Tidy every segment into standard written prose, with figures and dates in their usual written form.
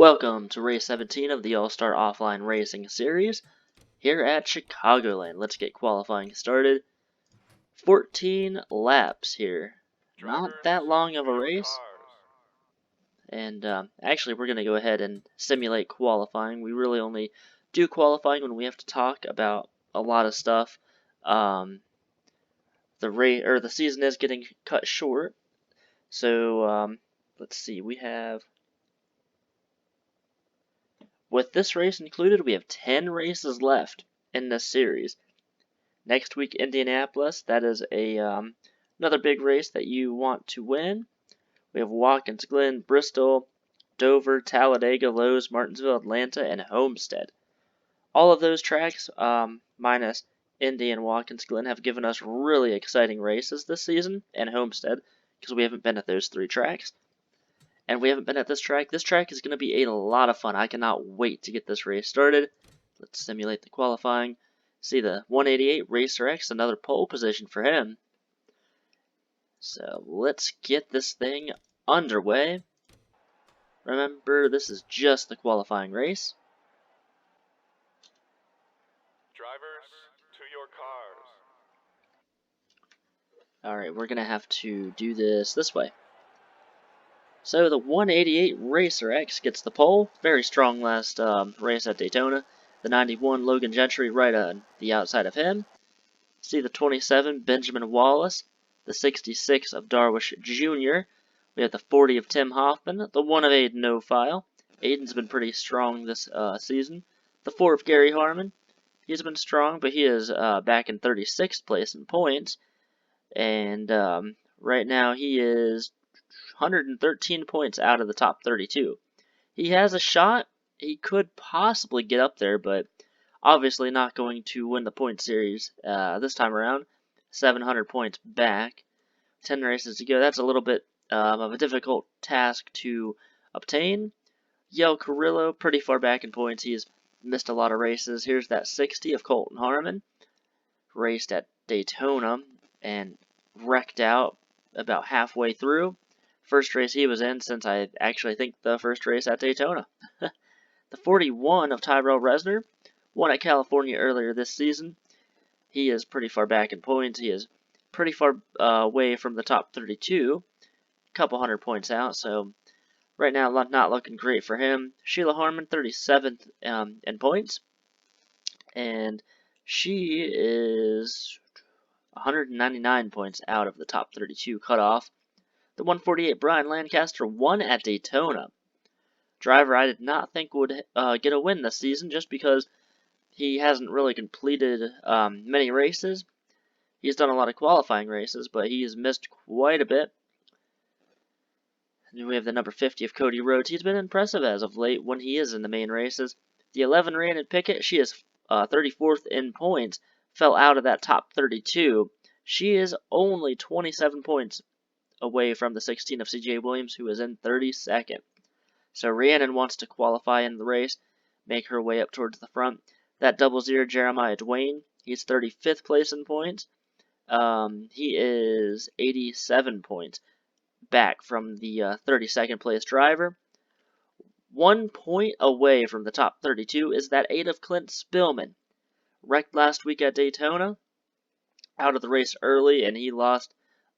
Welcome to race 17 of the Allstar Offline Racing Series here at Chicagoland. Let's get qualifying started. 14 laps here. Not that long of a race. And actually, we're going to go ahead and simulate qualifying. We really only do qualifying when we have to talk about a lot of stuff. The season is getting cut short. So let's see. With this race included, we have 10 races left in this series. Next week, Indianapolis. That is another big race that you want to win. We have Watkins Glen, Bristol, Dover, Talladega, Lowe's, Martinsville, Atlanta, and Homestead. All of those tracks, minus Indy and Watkins Glen, have given us really exciting races this season, and Homestead, because we haven't been at those three tracks. And we haven't been at this track. This track is going to be a lot of fun. I cannot wait to get this race started. Let's simulate the qualifying. See the 188 Racer X, another pole position for him. So let's get this thing underway. Remember, this is just the qualifying race. Drivers, to your cars. Alright, we're going to have to do this way. So the 188 Racer X gets the pole. Very strong last race at Daytona. The 91 Logan Gentry right on the outside of him. See the 27 Benjamin Wallace. The 66 of Darwish Jr. We have the 40 of Tim Hoffman. The 1 of Aiden O'File. Aiden's been pretty strong this season. The 4 of Gary Harmon. He's been strong, but he is back in 36th place in points. And right now he is 113 points out of the top 32. He has a shot. He could possibly get up there, but obviously not going to win the point series this time around. 700 points back. 10 races to go. That's a little bit of a difficult task to obtain. Yale Carrillo, pretty far back in points. He's missed a lot of races. Here's that 60 of Colton Harmon. Raced at Daytona and wrecked out about halfway through. First race he was in since I actually think the first race at Daytona. The 41 of Tyrell Resner won at California earlier this season. He is pretty far back in points. He is pretty far away from the top 32. A couple hundred points out, so right now not looking great for him. Sheila Harmon, 37th in points. And she is 199 points out of the top 32 cutoff. The 148 Brian Lancaster won at Daytona. Driver I did not think would get a win this season just because he hasn't really completed many races. He's done a lot of qualifying races, but he's missed quite a bit. And we have the number 50 of Cody Rhodes. He's been impressive as of late when he is in the main races. The 11 Rhiannon Pickett, she is 34th in points, fell out of that top 32. She is only 27 points away from the 16 of C.J. Williams, who is in 32nd. So Rhiannon wants to qualify in the race, make her way up towards the front. That 00 Jeremiah Dwayne, he's 35th place in points. He is 87 points back from the 32nd place driver. 1 point away from the top 32 is that 8 of Clint Spillman. Wrecked last week at Daytona, out of the race early, and he lost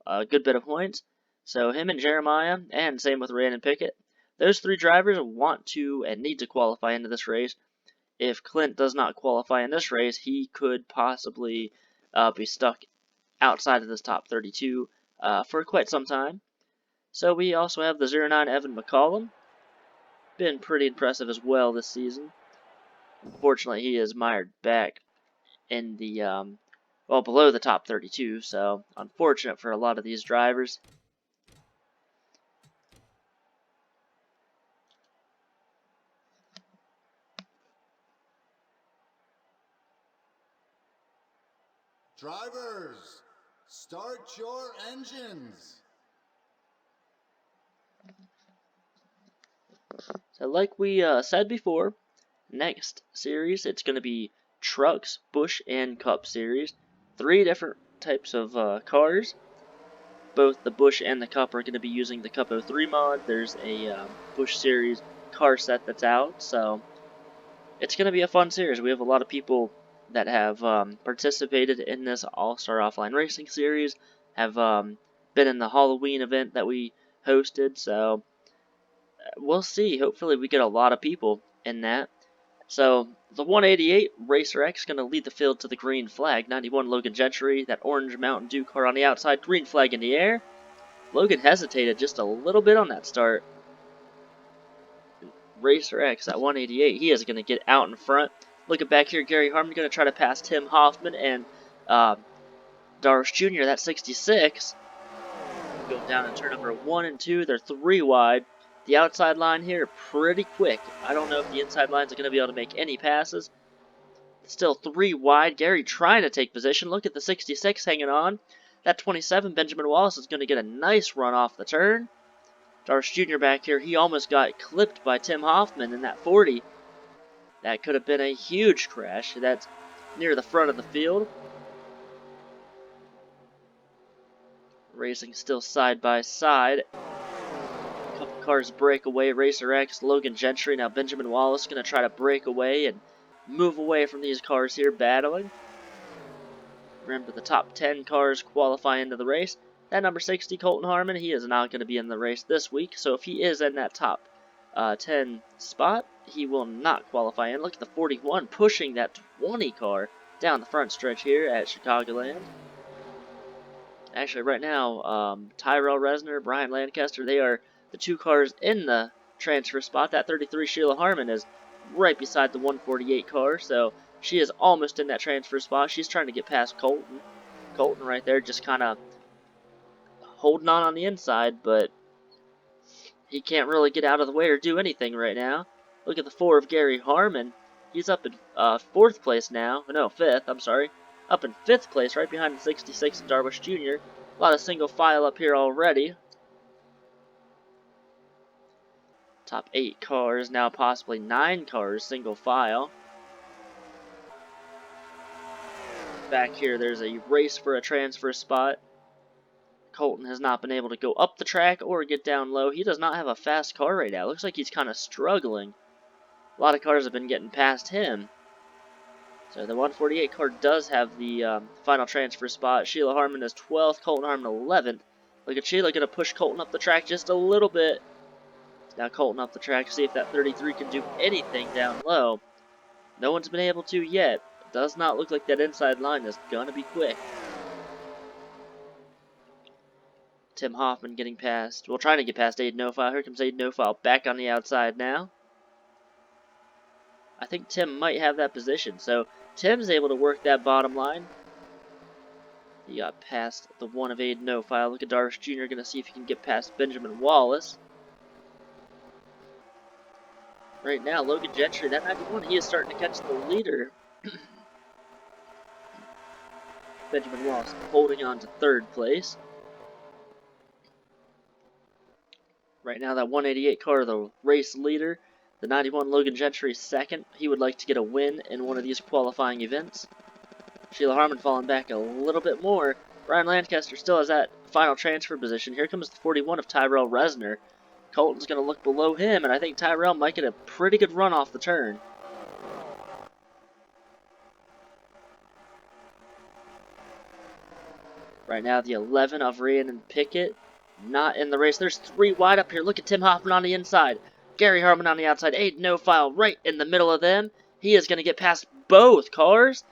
a good bit of points. So him and Jeremiah, and same with Rhiannon Pickett, those three drivers want to and need to qualify into this race. If Clint does not qualify in this race, he could possibly be stuck outside of this top 32 for quite some time. So we also have the 09 Evan McCollum. Been pretty impressive as well this season. Unfortunately, he is mired back in the, below the top 32, so unfortunate for a lot of these drivers. Drivers, start your engines. So like we said before, next series it's going to be Trucks, Busch, and Cup series. 3 different types of cars. Both the Busch and the Cup are going to be using the Cup 03 mod. There's a Busch series car set that's out. So it's going to be a fun series. We have a lot of people that have participated in this All-Star Offline Racing Series, have been in the Halloween event that we hosted, so we'll see. Hopefully we get a lot of people in that. So the 188 Racer X going to lead the field to the green flag. 91 Logan Gentry, that orange Mountain Dew car on the outside, green flag in the air. Logan hesitated just a little bit on that start. Racer X at 188, he is going to get out in front. Looking back here, Gary Harmon going to try to pass Tim Hoffman and Darsh Jr., that 66. Going down in turn number 1 and 2, they're 3 wide. The outside line here, pretty quick. I don't know if the inside lines are going to be able to make any passes. Still 3 wide. Gary trying to take position. Look at the 66 hanging on. That 27, Benjamin Wallace, is going to get a nice run off the turn. Darsh Jr. back here, he almost got clipped by Tim Hoffman in that 40. That could have been a huge crash. That's near the front of the field. Racing still side by side. A couple cars break away. Racer X, Logan Gentry. Now Benjamin Wallace going to try to break away and move away from these cars here battling. Remember, the top 10 cars qualify into the race. That number 60, Colton Harmon, he is not going to be in the race this week. So if he is in that top 10 spot, he will not qualify in. Look at the 41 pushing that 20 car down the front stretch here at Chicagoland. Actually, right now, Tyrell Resner, Brian Lancaster, they are the 2 cars in the transfer spot. That 33 Sheila Harmon is right beside the 148 car, so she is almost in that transfer spot. She's trying to get past Colton. Colton right there just kind of holding on the inside, but he can't really get out of the way or do anything right now. Look at the 4 of Gary Harmon. He's up in 4th place now. No, 5th, I'm sorry. Up in 5th place, right behind the 66 of Darvish Jr. A lot of single file up here already. Top 8 cars, now possibly 9 cars, single file. Back here, there's a race for a transfer spot. Colton has not been able to go up the track or get down low. He does not have a fast car right now. Looks like he's kind of struggling. A lot of cars have been getting past him. So the 148 car does have the final transfer spot. Sheila Harmon is 12th, Colton Harmon 11th. Look at Sheila going to push Colton up the track just a little bit. Now Colton up the track, see if that 33 can do anything down low. No one's been able to yet. It does not look like that inside line is going to be quick. Tim Hoffman getting past, well, trying to get past Aiden Nofile. Here comes Aiden Nofile back on the outside now. I think Tim might have that position, so Tim's able to work that bottom line. He got past the 1 of Aiden Nofile. Look at Darvish Jr. going to see if he can get past Benjamin Wallace. Right now, Logan Gentry, that 91, he is starting to catch the leader. Benjamin Wallace holding on to 3rd place. Right now, that 188 car, the race leader. The 91 Logan Gentry 2nd. He would like to get a win in one of these qualifying events. Sheila Harmon falling back a little bit more. Brian Lancaster still has that final transfer position. Here comes the 41 of Tyrell Resner. Colton's going to look below him, and I think Tyrell might get a pretty good run off the turn. Right now, the 11 of Rhiannon Pickett not in the race. There's 3 wide up here. Look at Tim Hoffman on the inside. Gary Harmon on the outside. Aiden Nofile right in the middle of them. He is going to get past both cars.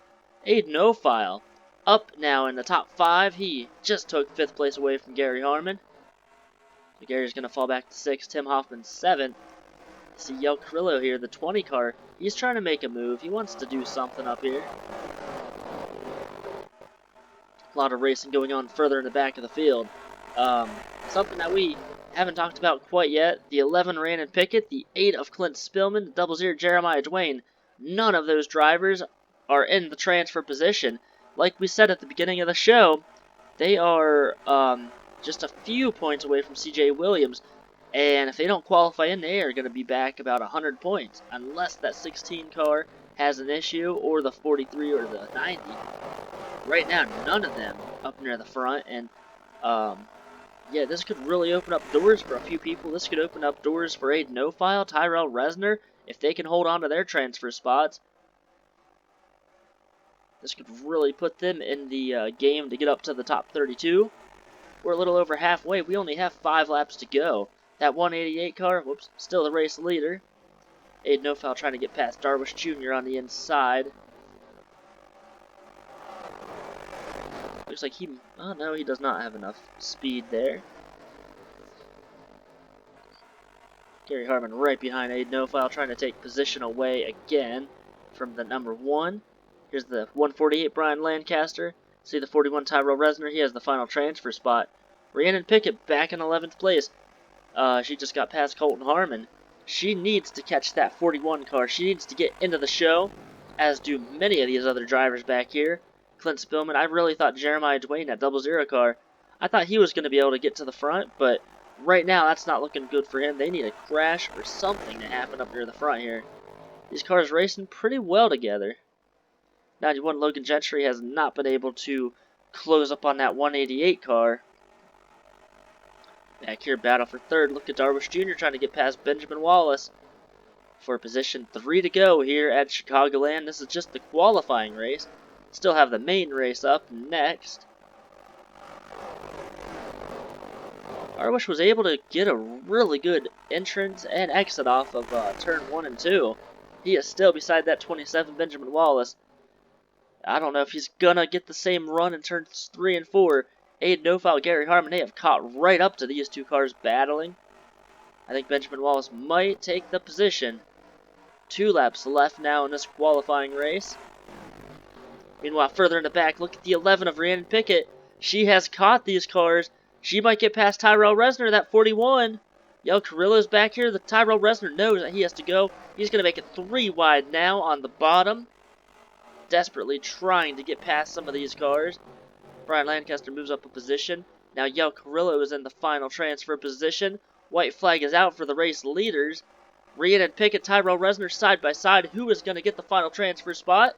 Aiden Nofile up now in the top 5. He just took 5th place away from Gary Harmon. So Gary's going to fall back to 6th. Tim Hoffman 7th. See Yel Carrillo here, the 20 car. He's trying to make a move. He wants to do something up here. A lot of racing going on further in the back of the field. Something that we haven't talked about quite yet. The 11 Rhiannon Pickett, the 8 of Clint Spillman, the 00 Jeremiah Dwayne. None of those drivers are in the transfer position. Like we said at the beginning of the show, they are just a few points away from CJ Williams. And if they don't qualify in, they are going to be back about 100 points. Unless that 16 car has an issue, or the 43 or the 90. Right now, none of them up near the front. And Yeah, this could really open up doors for a few people. This could open up doors for Aiden O'File, Tyrell Resner, if they can hold on to their transfer spots. This could really put them in the game to get up to the top 32. We're a little over halfway. We only have 5 laps to go. That 188 car, whoops, still the race leader. Aiden O'File trying to get past Darwish Jr. on the inside. Looks like oh no, he does not have enough speed there. Gary Harmon right behind Aiden O'File trying to take position away again from the number 1. Here's the 148 Brian Lancaster. See the 41 Tyrell Resner. He has the final transfer spot. Rhiannon Pickett back in 11th place. She just got past Colton Harmon. She needs to catch that 41 car. She needs to get into the show, as do many of these other drivers back here. Clint Spillman, I really thought Jeremiah Dwayne, that 00 car, I thought he was going to be able to get to the front, but right now that's not looking good for him. They need a crash or something to happen up near the front here. These cars racing pretty well together. 91 Logan Gentry has not been able to close up on that 188 car. Back here, battle for third. Look at Darwish Jr. trying to get past Benjamin Wallace for position 3 to go here at Chicagoland. This is just the qualifying race. Still have the main race up next. Darwish was able to get a really good entrance and exit off of turn 1 and 2. He is still beside that 27 Benjamin Wallace. I don't know if he's gonna get the same run in turns 3 and 4. Aiden O'File, Gary Harmon, they have caught right up to these two cars battling. I think Benjamin Wallace might take the position. 2 laps left now in this qualifying race. Meanwhile, further in the back, look at the 11 of Rhiannon Pickett. She has caught these cars. She might get past Tyrell Resner, that 41. Yo, Carrillo's back here. The Tyrell Resner knows that he has to go. He's going to make it 3 wide now on the bottom. Desperately trying to get past some of these cars. Brian Lancaster moves up a position. Now Yel Carrillo is in the final transfer position. White flag is out for the race leaders. Rhiannon Pickett, Tyrell Resner side by side. Who is going to get the final transfer spot?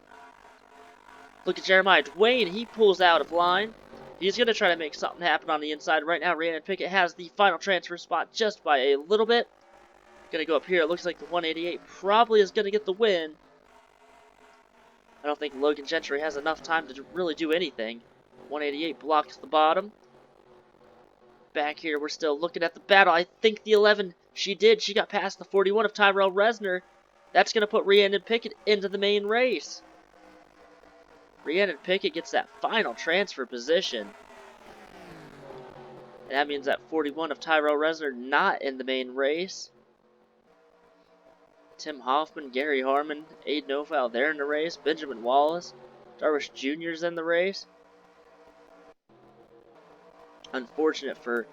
Look at Jeremiah Dwayne. He pulls out of line. He's going to try to make something happen on the inside. Right now, Rhiannon Pickett has the final transfer spot just by a little bit. Going to go up here. It looks like the 188 probably is going to get the win. I don't think Logan Gentry has enough time to really do anything. 188 blocks the bottom. Back here, we're still looking at the battle. I think the 11, she did. She got past the 41 of Tyrell Resner. That's going to put Rhiannon Pickett into the main race. Rhiannon Pickett gets that final transfer position. And that means that 41 of Tyrell Resner not in the main race. Tim Hoffman, Gary Harmon, Aiden O'File, they're in the race. Benjamin Wallace, Darwish Jr.'s in the race. Unfortunate for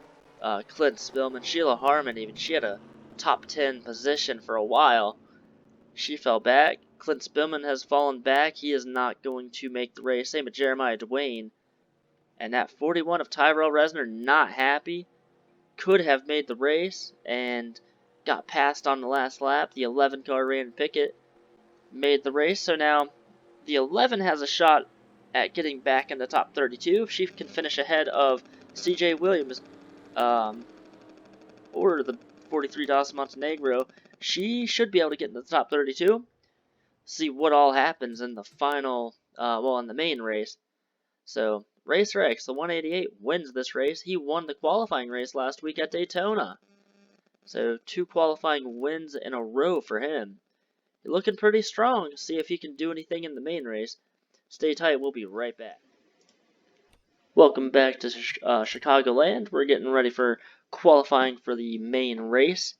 Clint Spillman. Sheila Harmon even, she had a top 10 position for a while. She fell back. Clint Spillman has fallen back. He is not going to make the race. Same with Jeremiah Dwayne. And that 41 of Tyrell Resner, not happy. Could have made the race and got passed on the last lap. The 11 car, Rhiannon Pickett, made the race. So now the 11 has a shot at getting back in the top 32. If she can finish ahead of CJ Williams or the 43 Dawson Montenegro, she should be able to get in the top 32. See what all happens in the final, in the main race. So, Racer X, the 188, wins this race. He won the qualifying race last week at Daytona. So, 2 qualifying wins in a row for him. He's looking pretty strong. See if he can do anything in the main race. Stay tight, we'll be right back. Welcome back to Chicagoland. We're getting ready for qualifying for the main race.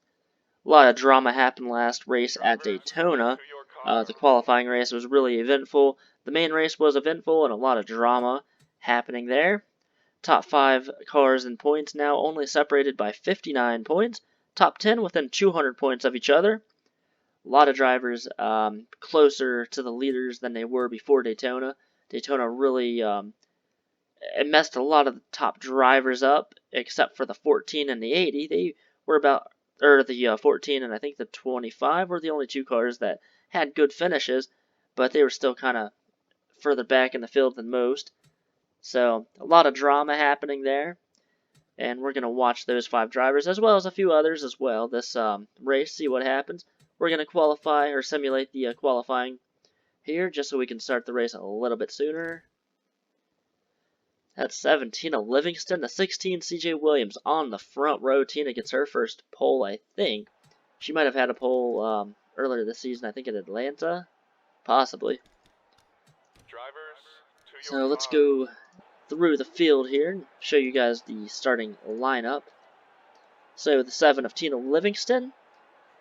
A lot of drama happened last race at Daytona. The qualifying race was really eventful. The main race was eventful and a lot of drama happening there. Top 5 cars in points now, only separated by 59 points. Top 10 within 200 points of each other. A lot of drivers closer to the leaders than they were before Daytona. Daytona really it messed a lot of the top drivers up, except for the 14 and the 80. They were about, or the 14 and I think the 25 were the only 2 cars that had good finishes, but they were still kind of further back in the field than most. So, a lot of drama happening there. And we're going to watch those 5 drivers, as well as a few others as well, this race, see what happens. We're going to qualify, or simulate the qualifying here, just so we can start the race a little bit sooner. That's 17 of Livingston, the 16 CJ Williams on the front row. Tina gets her first pole, I think. She might have had a pole earlier this season, I think in Atlanta, possibly. Drivers, to your So let's cars. go through the field here and show you guys the starting lineup. So the 7 of Tina Livingston,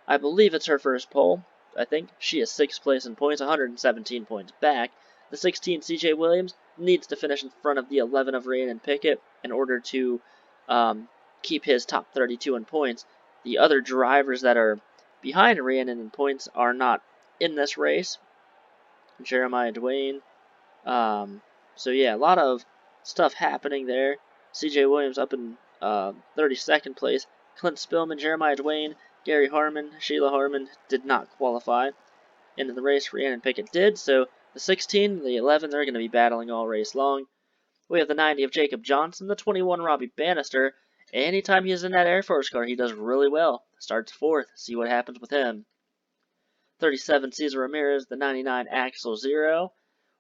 I believe it's her first pole. I think she is 6th place in points, 117 points back. The 16 CJ Williams needs to finish in front of the 11 of Rhiannon Pickett in order to keep his top 32 in points. The other drivers that are behind Rhiannon in points are not in this race. Jeremiah Dwayne. So yeah, a lot of stuff happening there. CJ Williams up in 32nd place. Clint Spillman, Jeremiah Dwayne, Gary Harmon, Sheila Harmon did not qualify into the race. Rhiannon Pickett did, so the 16 and the 11, they're going to be battling all race long. We have the 90 of Jacob Johnson, the 21 Robbie Bannister. Anytime he's in that Air Force car, he does really well. Starts 4th. See what happens with him. 37 Cesar Ramirez, the 99 Axel Zero.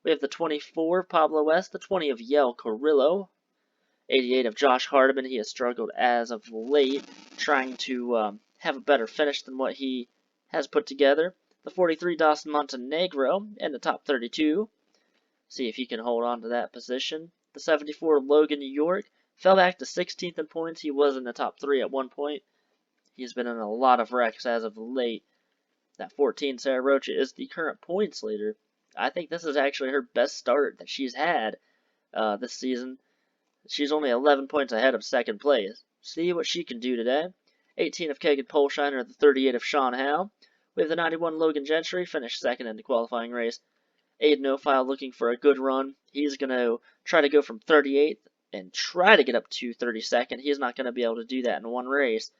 We have the 24 Pablo West, the 20 of Yel Carrillo. 88 of Josh Hardiman. He has struggled as of late, trying to have a better finish than what he has put together. The 43 Dawson Montenegro in the top 32. See if he can hold on to that position. The 74 Logan York fell back to 16th in points. He was in the top 3 at one point. He's been in a lot of wrecks as of late. That 14 Sarah Rocha is the current points leader. I think this is actually her best start that she's had this season. She's only 11 points ahead of 2nd place. See what she can do today. 18 of Kagan Polshiner, the 38 of Sean Howe. We have the 91 Logan Gentry, finished 2nd in the qualifying race. Aiden O'File looking for a good run. He's going to try to go from 38th and try to get up to 32nd. He's not going to be able to do that in one race.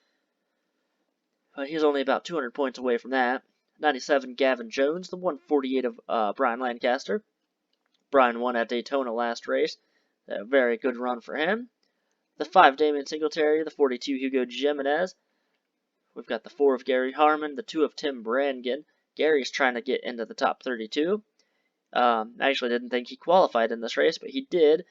But he's only about 200 points away from that. 97 Gavin Jones, the 148 of Brian Lancaster. Brian won at Daytona last race. A very good run for him. The 5 Damian Singletary, the 42 Hugo Jimenez. We've got the 4 of Gary Harmon, the 2 of Tim Brannigan. Gary's trying to get into the top 32. I actually didn't think he qualified in this race, but he did.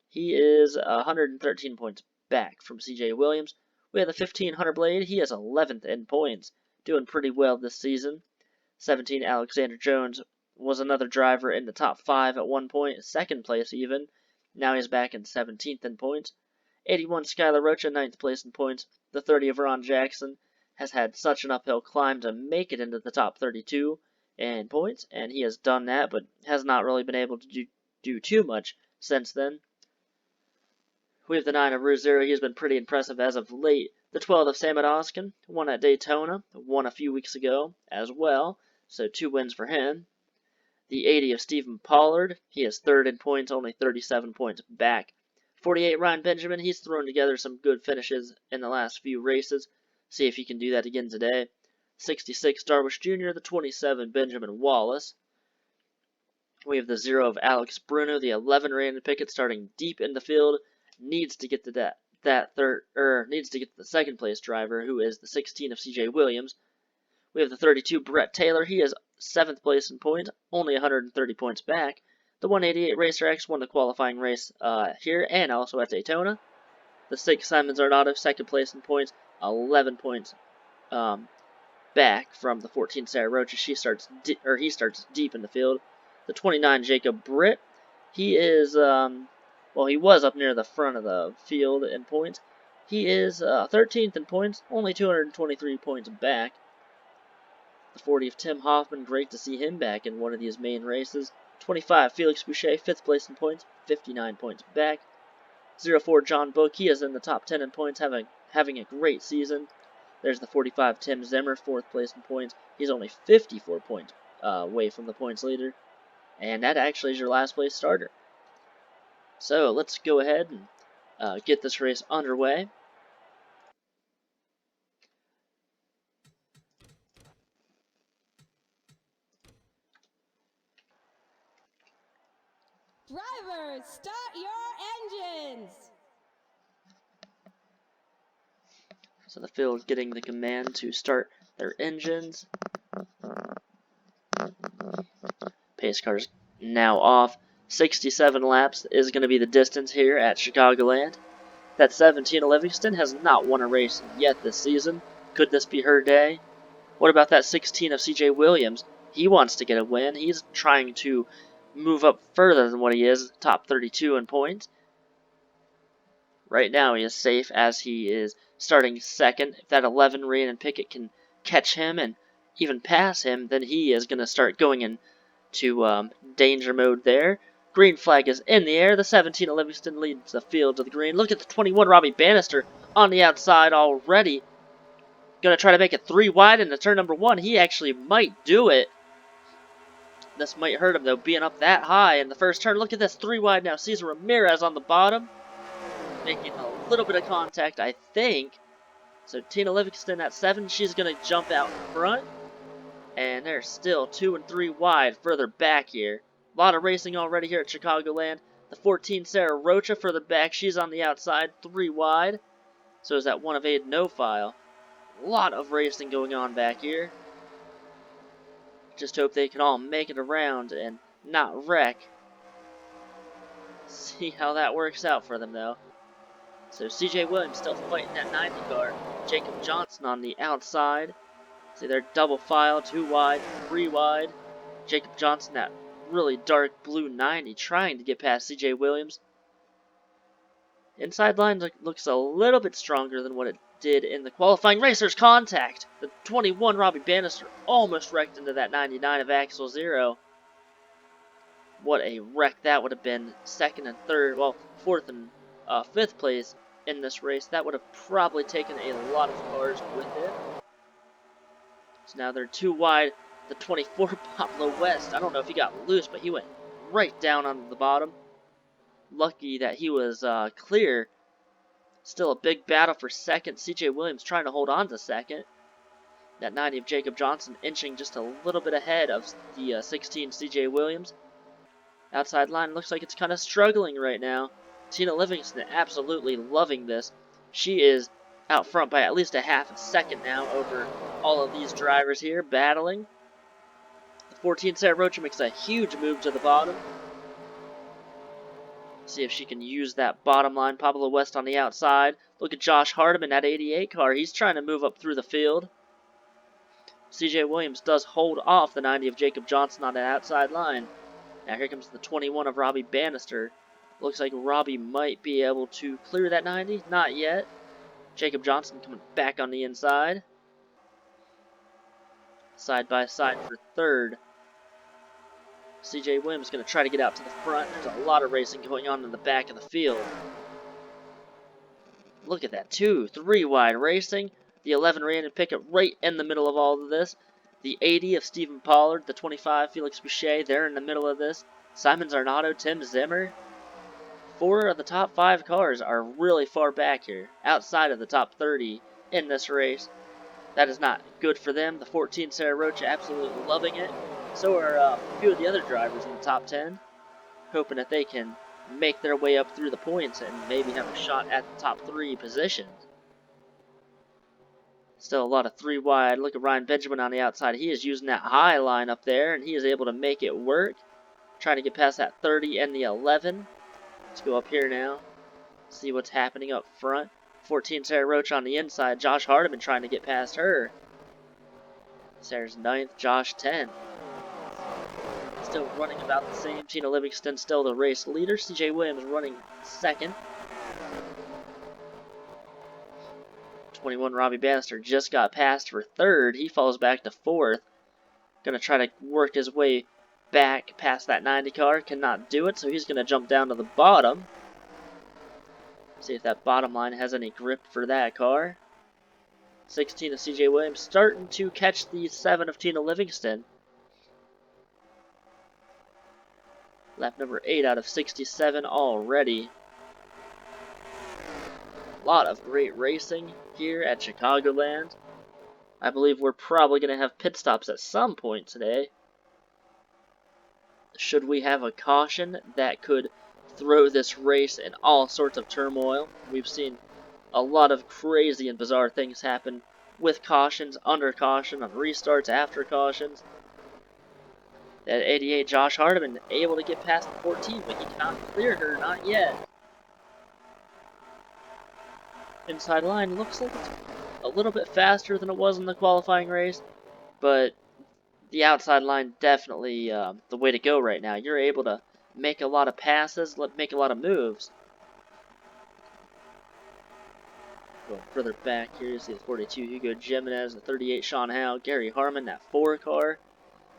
He is 113 points back from CJ Williams. We have the 15 Hunter Blade. He is 11th in points, doing pretty well this season. 17 Alexander Jones was another driver in the top 5 at one point, 2nd place even. Now he's back in 17th in points. 81 Skylar Rocha, 9th place in points. The 30 of Ron Jackson has had such an uphill climb to make it into the top 32 in points, and he has done that, but has not really been able to do too much since then. We have the 9 of Rosero. He's been pretty impressive as of late. The 12 of Sam Oskin, won at Daytona, won a few weeks ago as well, so 2 wins for him. The 80 of Stephen Pollard, he is 3rd in points, only 37 points back. 48 Ryan Benjamin, he's thrown together some good finishes in the last few races. See if he can do that again today. 66 Darwish Jr., the 27 Benjamin Wallace. We have the 0 of Alex Bruno, the 11 Randon Pickett starting deep in the field. Needs to get to the 2nd place driver, who is the 16 of CJ Williams. We have the 32 Brett Taylor. He is 7th place in points, only 130 points back. The 188 Racer X won the qualifying race here and also at Daytona. The 6 Simon Zarnato, 2nd place in points, 11 points back from the 14 Sarah Rocha. He starts deep in the field. The 29 Jacob Britt, he is he was up near the front of the field in points. He is 13th in points, only 223 points back. The 40 of Tim Hoffman, great to see him back in one of these main races. 25 Felix Boucher, 5th place in points, 59 points back. 04 John Book, he is in the top 10 in points, having a great season. There's the 45 Tim Zimmer, 4th place in points. He's only 54 points away from the points leader. And that actually is your last place starter. So let's go ahead and get this race underway. Drivers, start your engines! So the field is getting the command to start their engines. Pace car's now off. 67 laps is going to be the distance here at Chicagoland. That 17 of Livingston has not won a race yet this season. Could this be her day? What about that 16 of CJ Williams? He wants to get a win. He's trying to move up further than what he is, top 32 in points. Right now he is safe as he is starting second. If that 11 Rhiannon Pickett can catch him and even pass him, then he is going to start going into danger mode there. Green flag is in the air. The 17 of Livingston leads the field to the green. Look at the 21 Robbie Bannister on the outside already. Going to try to make it 3 wide into turn number 1. He actually might do it. This might hurt him, though, being up that high in the first turn. Look at this, 3 wide now. Cesar Ramirez on the bottom, making a little bit of contact, I think. So Tina Livingston at 7, she's going to jump out front. And they're still 2 and 3 wide further back here. A lot of racing already here at Chicagoland. The 14 Sarah Rocha further back, she's on the outside, 3 wide. So is that 1 of Aiden No-File. A lot of racing going on back here. Just hope they can all make it around and not wreck. See how that works out for them, though. So CJ Williams still fighting that 90 car. Jacob Johnson on the outside. See, they're double file, 2 wide, 3 wide. Jacob Johnson, that really dark blue 90, trying to get past CJ Williams. Inside line looks a little bit stronger than what it did in the qualifying racers. Contact! The 21 Robbie Bannister almost wrecked into that 99 of Axel Zero. What a wreck that would have been. Second and third, well, fourth and fifth place in this race. That would have probably taken a lot of cars with it. So now they're 2 wide. The 24 Pablo West, I don't know if he got loose, but he went right down onto the bottom. Lucky that he was clear. Still a big battle for second. CJ Williams trying to hold on to second. That 90 of Jacob Johnson inching just a little bit ahead of the 16 CJ Williams. Outside line looks like it's kind of struggling right now. Tina Livingston absolutely loving this. She is out front by at least a half a second now over all of these drivers here battling. The 14 Sarah Rocha makes a huge move to the bottom. See if she can use that bottom line. Pablo West on the outside. Look at Josh Hardiman, that 88 car. He's trying to move up through the field. CJ Williams does hold off the 90 of Jacob Johnson on the outside line. Now here comes the 21 of Robbie Bannister. Looks like Robbie might be able to clear that 90. Not yet. Jacob Johnson coming back on the inside. Side by side for third. CJ Williams going to try to get out to the front. There's a lot of racing going on in the back of the field. Look at that, 2, 3 wide racing. The 11 Rhiannon Pickett right in the middle of all of this. The 80 of Stephen Pollard, the 25 Felix Boucher, they're in the middle of this. Simon Zarnato, Tim Zimmer. 4 of the top 5 cars are really far back here, outside of the top 30 in this race. That is not good for them. The 14 Sarah Rocha absolutely loving it. So are a few of the other drivers in the top 10, hoping that they can make their way up through the points and maybe have a shot at the top 3 positions. Still a lot of 3 wide. Look at Ryan Benjamin on the outside. He is using that high line up there, and he is able to make it work. Trying to get past that 30 and the 11. Let's go up here now. See what's happening up front. 14 Sarah Rocha on the inside. Josh Hardiman trying to get past her. Sarah's 9th, Josh 10th. Still running about the same. Tina Livingston still the race leader. CJ Williams running second. 21 Robbie Bannister just got past for third. He falls back to fourth. Gonna try to work his way back past that 90 car. Cannot do it, so he's gonna jump down to the bottom. See if that bottom line has any grip for that car. 16 of CJ Williams starting to catch the 7 of Tina Livingston. Lap number 8 out of 67 already. A lot of great racing here at Chicagoland. I believe we're probably going to have pit stops at some point today. Should we have a caution that could throw this race in all sorts of turmoil. We've seen a lot of crazy and bizarre things happen with cautions, under caution, on restarts, after cautions. That 88 Josh Hardiman able to get past the 14, but he cannot clear her, not yet. Inside line looks like it's a little bit faster than it was in the qualifying race, but the outside line definitely the way to go right now. You're able to make a lot of passes, make a lot of moves. Going further back here, you see the 42 Hugo Jimenez, the 38 Sean Howe, Gary Harmon, that 4 car.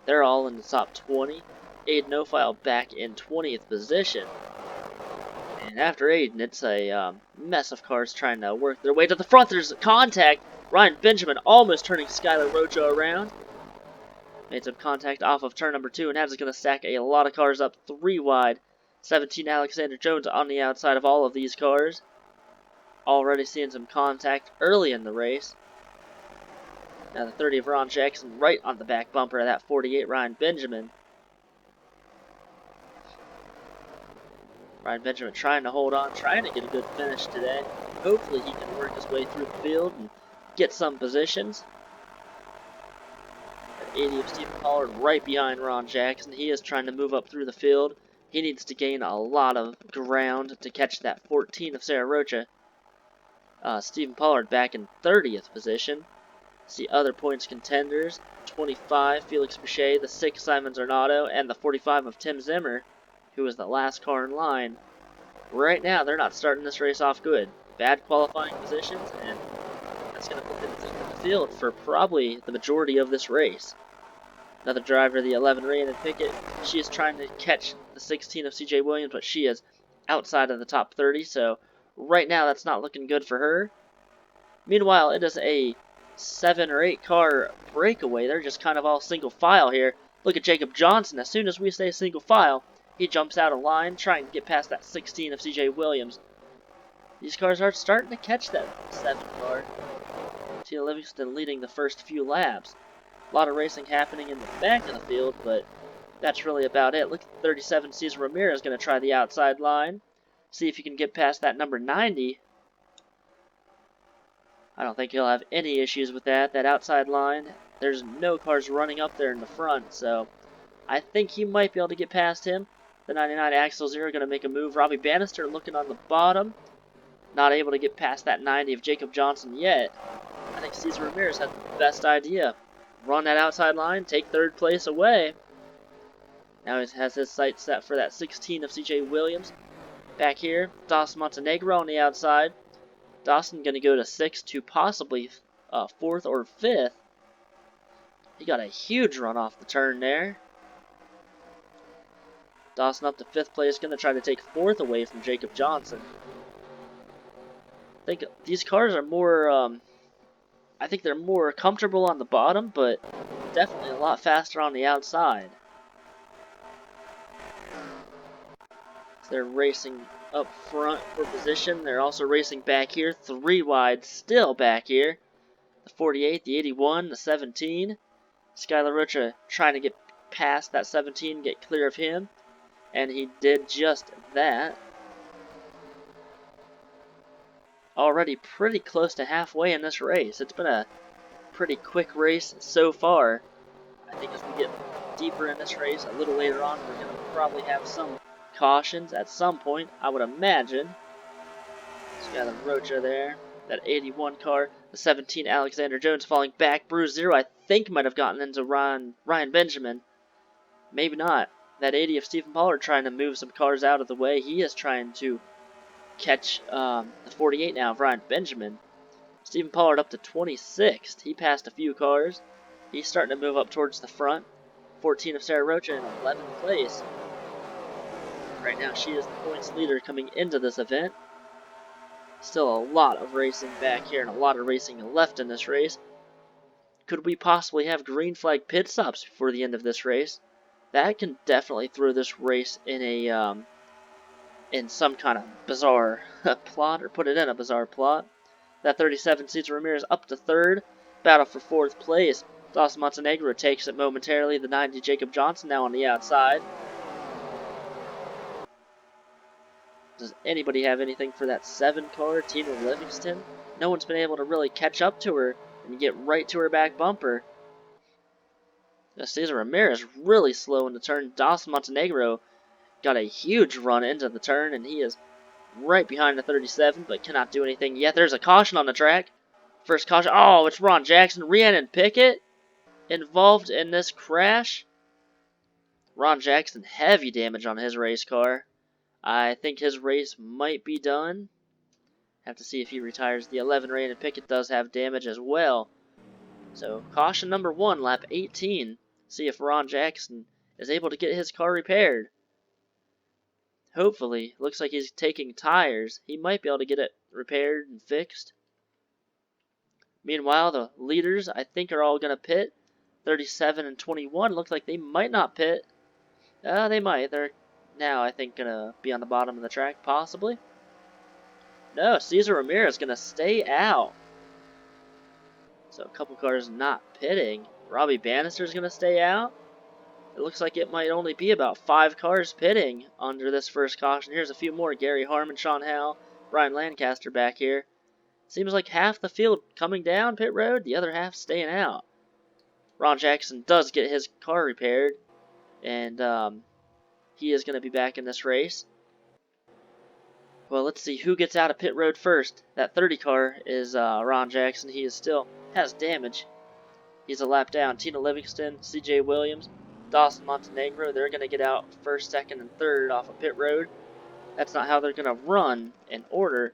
They're all in the top 20. Aiden O'File back in 20th position. And after Aiden, it's a mess of cars trying to work their way to the front. There's contact. Ryan Benjamin almost turning Skylar Rocha around. Made some contact off of turn number 2, and that is going to stack a lot of cars up 3 wide. 17 Alexander Jones on the outside of all of these cars. Already seeing some contact early in the race. Now the 30 of Ron Jackson right on the back bumper of that 48 Ryan Benjamin. Ryan Benjamin trying to hold on, trying to get a good finish today. Hopefully he can work his way through the field and get some positions. At 80 of Stephen Pollard right behind Ron Jackson. He is trying to move up through the field. He needs to gain a lot of ground to catch that 14 of Sarah Rocha. Stephen Pollard back in 30th position. See other points contenders. 25 Felix Boucher, the 6 Simon Zornato, and the 45 of Tim Zimmer, who was the last car in line. Right now, they're not starting this race off good. Bad qualifying positions, and that's going to put them in the field for probably the majority of this race. Another driver, the 11 Rhiannon Pickett. She is trying to catch the 16 of CJ Williams, but she is outside of the top 30, so right now that's not looking good for her. Meanwhile, it is a 7 or 8 car breakaway. They're just kind of all single file here. Look at Jacob Johnson. As soon as we say single file, he jumps out of line, trying to get past that 16 of CJ Williams. These cars are starting to catch that 7 car. Tia Livingston leading the first few laps. A lot of racing happening in the back of the field, but that's really about it. Look at 37 Cesar Ramirez going to try the outside line. See if he can get past that number 90. I don't think he'll have any issues with that. That outside line, there's no cars running up there in the front, so I think he might be able to get past him. The 99 Axel Zero going to make a move. Robbie Bannister looking on the bottom. Not able to get past that 90 of Jacob Johnson yet. I think Cesar Ramirez had the best idea. Run that outside line, take 3rd place away. Now he has his sights set for that 16 of CJ Williams. Back here, Dawson Montenegro on the outside. Dawson going to go to 6th to possibly 4th or 5th. He got a huge run off the turn there. Dawson up to 5th place, going to try to take 4th away from Jacob Johnson. I think these cars are more, I think they're more comfortable on the bottom, but definitely a lot faster on the outside. So they're racing up front for position. They're also racing back here, 3 wide, still back here. The 48, the 81, the 17. Skylar Rocha trying to get past that 17, get clear of him. And he did just that. Already pretty close to halfway in this race. It's been a pretty quick race so far. I think as we get deeper in this race, a little later on, we're going to probably have some cautions at some point, I would imagine. Skylar Rocha there. That 81 car. The 17 Alexander Jones falling back. Bruce Zero, I think, might have gotten into Ryan Benjamin. Maybe not. That 80 of Stephen Pollard trying to move some cars out of the way. He is trying to catch the 48 now of Ryan Benjamin. Stephen Pollard up to 26th. He passed a few cars. He's starting to move up towards the front. 14 of Sarah Rocha in 11th place. Right now she is the points leader coming into this event. Still a lot of racing back here and a lot of racing left in this race. Could we possibly have green flag pit stops before the end of this race? That can definitely throw this race in a in some kind of bizarre plot, or put it in a bizarre plot. That 37 Cesar Ramirez up to 3rd. Battle for 4th place. Dawson Montenegro takes it momentarily. The 90 Jacob Johnson now on the outside. Does anybody have anything for that 7 car, Tina Livingston? No one's been able to really catch up to her and get right to her back bumper. Cesar Ramirez really slow in the turn. Dawson Montenegro got a huge run into the turn, and he is right behind the 37, but cannot do anything yet. There's a caution on the track. First caution. Oh, it's Ron Jackson. Rhiannon Pickett involved in this crash. Ron Jackson, heavy damage on his race car. I think his race might be done. Have to see if he retires. The 11 Rhiannon Pickett does have damage as well. So, caution number 1, lap 18. See if Ron Jackson is able to get his car repaired. Hopefully, looks like he's taking tires. He might be able to get it repaired and fixed. Meanwhile, the leaders, I think, are all going to pit. 37 and 21 look like they might not pit. They might. They're now, I think, going to be on the bottom of the track, possibly. No, Cesar Ramirez is going to stay out. So a couple cars not pitting. Robbie Bannister is going to stay out. It looks like it might only be about 5 cars pitting under this first caution. Here's a few more. Gary Harmon, Sean Howell, Brian Lancaster back here. Seems like half the field coming down pit road, the other half staying out. Ron Jackson does get his car repaired, and he is going to be back in this race. Well, let's see who gets out of pit road first. That 30 car is Ron Jackson. He is still has damage. He's a lap down. Tina Livingston, C.J. Williams, Dawson Montenegro, they're going to get out first, second, and third off of pit road. That's not how they're going to run in order.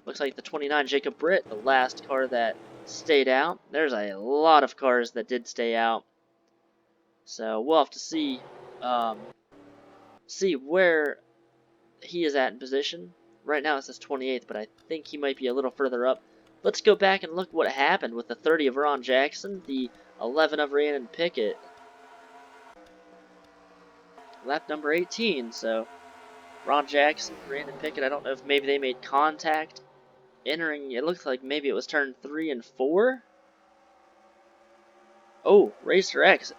Looks like the 29 Jacob Britt, the last car that stayed out. There's a lot of cars that did stay out. So we'll have to see where he is at in position. Right now it says 28th, but I think he might be a little further up. Let's go back and look what happened with the 30 of Ron Jackson, the 11 of Rhiannon Pickett. Lap number 18, so Ron Jackson, Rhiannon Pickett, I don't know if maybe they made contact entering, it looks like maybe it was turn 3 and 4. Oh, Racer X.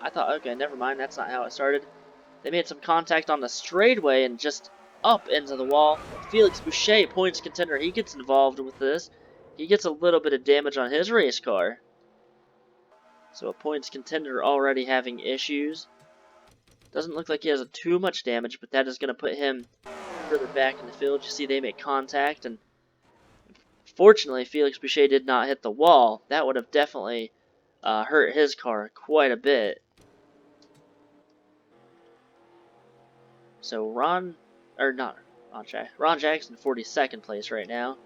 I thought, okay, never mind, that's not how it started. They made some contact on the straightaway and just up into the wall. Felix Boucher, points contender, he gets involved with this. He gets a little bit of damage on his race car. So a points contender already having issues. Doesn't look like he has too much damage, but that is going to put him further back in the field. You see they make contact, and fortunately Felix Boucher did not hit the wall. That would have definitely hurt his car quite a bit. So Ron Jackson, 42nd place right now.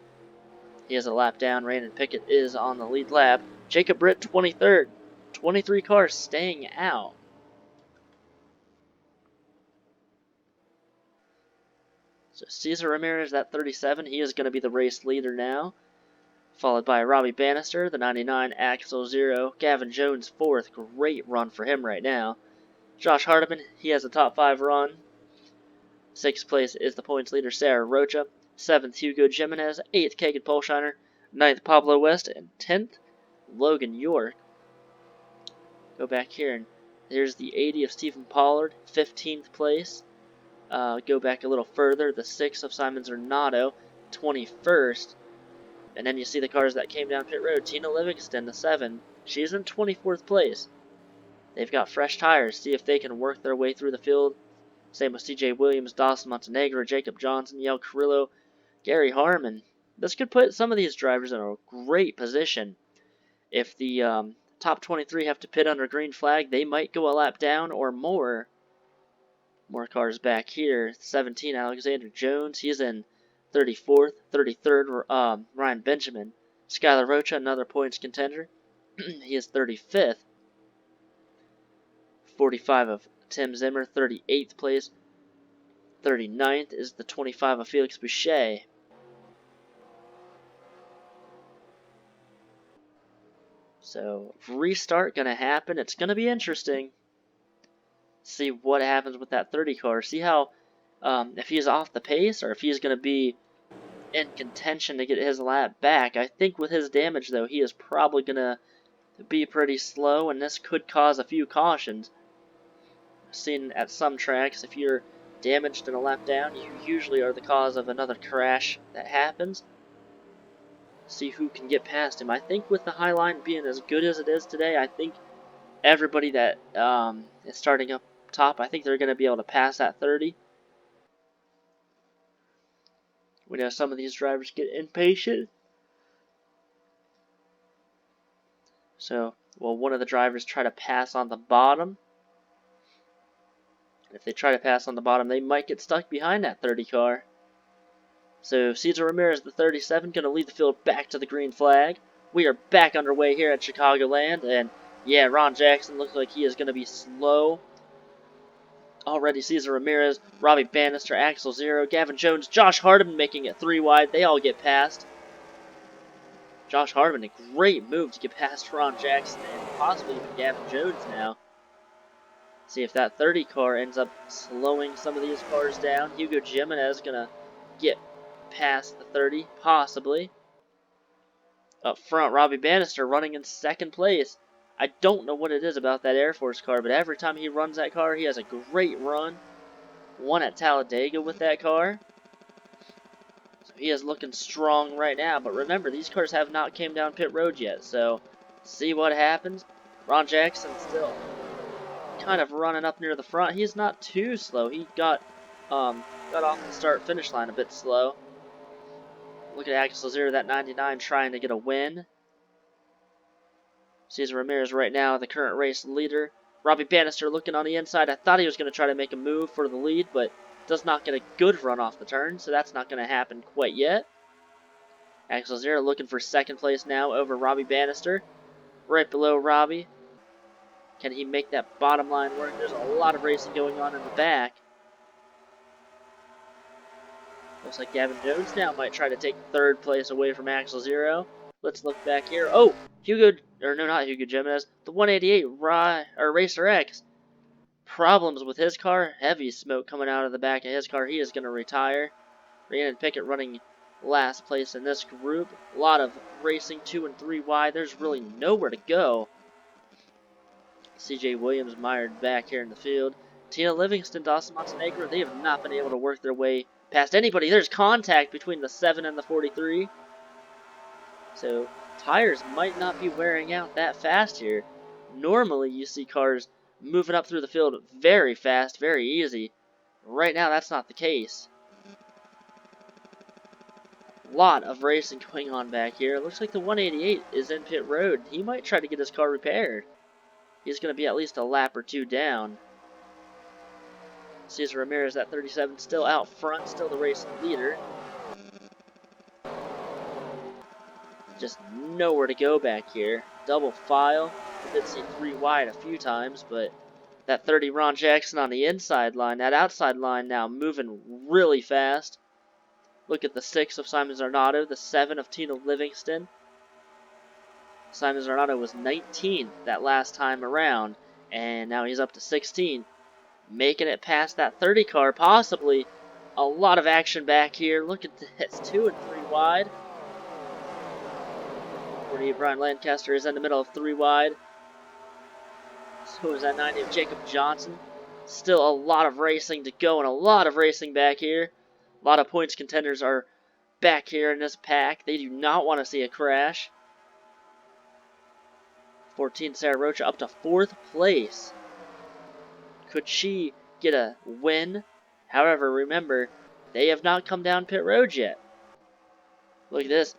He has a lap down. Rhiannon Pickett is on the lead lap. Jacob Britt, 23rd. 23 cars staying out. So Cesar Ramirez, that 37, he is going to be the race leader now. Followed by Robbie Bannister, the 99, Axel 0. Gavin Jones, 4th. Great run for him right now. Josh Hardiman, he has a top 5 run. 6th place is the points leader, Sarah Rocha. 7th, Hugo Jimenez. 8th, Kagan Polshiner. 9th, Pablo West. And 10th, Logan York. Go back here, and there's the 80 of Stephen Pollard. 15th place. Go back a little further. The 6th of Simon Zernato. 21st. And then you see the cars that came down pit road. Tina Livingston, the 7. She's in 24th place. They've got fresh tires. See if they can work their way through the field. Same with C.J. Williams, Dawson Montenegro, Jacob Johnson, Yale Carrillo, Gary Harmon. This could put some of these drivers in a great position. If the top 23 have to pit under green flag, they might go a lap down or more. More cars back here. 17, Alexander Jones. He's in 34th. 33rd, Ryan Benjamin. Skylar Rocha, another points contender. He is 35th. 45 of Tim Zimmer, 38th place. 39th is the 25 of Felix Boucher. So, restart going to happen. It's going to be interesting. See what happens with that 30 car. See how, if he's off the pace or if he's going to be in contention to get his lap back. I think with his damage, though, he is probably going to be pretty slow, and this could cause a few cautions. Seen at some tracks, if you're damaged in a lap down, you usually are the cause of another crash that happens. See who can get past him. I think with the high line being as good as it is today, I think everybody that is starting up top, I think they're going to be able to pass that 30. We know some of these drivers get impatient. So, will one of the drivers try to pass on the bottom? If they try to pass on the bottom, they might get stuck behind that 30 car. So, Cesar Ramirez, the 37, going to lead the field back to the green flag. We are back underway here at Chicagoland, and yeah, Ron Jackson looks like he is going to be slow. Already Cesar Ramirez, Robbie Bannister, Axel Zero, Gavin Jones, Josh Hardiman making it 3 wide. They all get past. Josh Hardiman, a great move to get past Ron Jackson and possibly even Gavin Jones now. See if that 30 car ends up slowing some of these cars down. Hugo Jimenez going to get past the 30, possibly. Up front, Robbie Bannister running in second place. I don't know what it is about that Air Force car, but every time he runs that car, he has a great run. Won at Talladega with that car. So he is looking strong right now. But remember, these cars have not came down pit road yet. So see what happens. Ron Jackson still kind of running up near the front. He's not too slow. He got off the start-finish line a bit slow. Look at Axel Zero, that 99, trying to get a win. Cesar Ramirez right now, the current race leader. Robbie Bannister looking on the inside. I thought he was going to try to make a move for the lead, but does not get a good run off the turn, so that's not going to happen quite yet. Axel Zero looking for second place now over Robbie Bannister. Right below Robbie. Can he make that bottom line work? There's a lot of racing going on in the back. Looks like Gavin Jones now might try to take third place away from Axel Zero. Let's look back here. Oh, not Hugo Jimenez. The 188 Racer X. Problems with his car. Heavy smoke coming out of the back of his car. He is going to retire. Rhiannon Pickett running last place in this group. A lot of racing 2 and 3 wide. There's really nowhere to go. CJ Williams mired back here in the field. Tina Livingston, Dawson Montenegro, they have not been able to work their way past anybody. There's contact between the 7 and the 43. So tires might not be wearing out that fast here. Normally you see cars moving up through the field very fast, very easy. Right now that's not the case. Lot of racing going on back here. Looks like the 188 is in pit road. He might try to get his car repaired. He's going to be at least a lap or 2 down. Cesar Ramirez, that 37, still out front, still the race leader. Just nowhere to go back here. Double file. We did see 3 wide a few times, but that 30 Ron Jackson on the inside line, that outside line now moving really fast. Look at the 6 of Simon Zarnato, the 7 of Tina Livingston. Simon Zarnato was 19 that last time around, and now he's up to 16. Making it past that 30 car, possibly. A lot of action back here. Look at this, 2 and 3 wide. 48 Brian Lancaster is in the middle of 3 wide. So is that 90 of Jacob Johnson. Still a lot of racing to go and a lot of racing back here. A lot of points contenders are back here in this pack. They do not want to see a crash. 14 Sarah Rocha up to 4th place. Could she get a win? However, remember, they have not come down pit road yet. Look at this.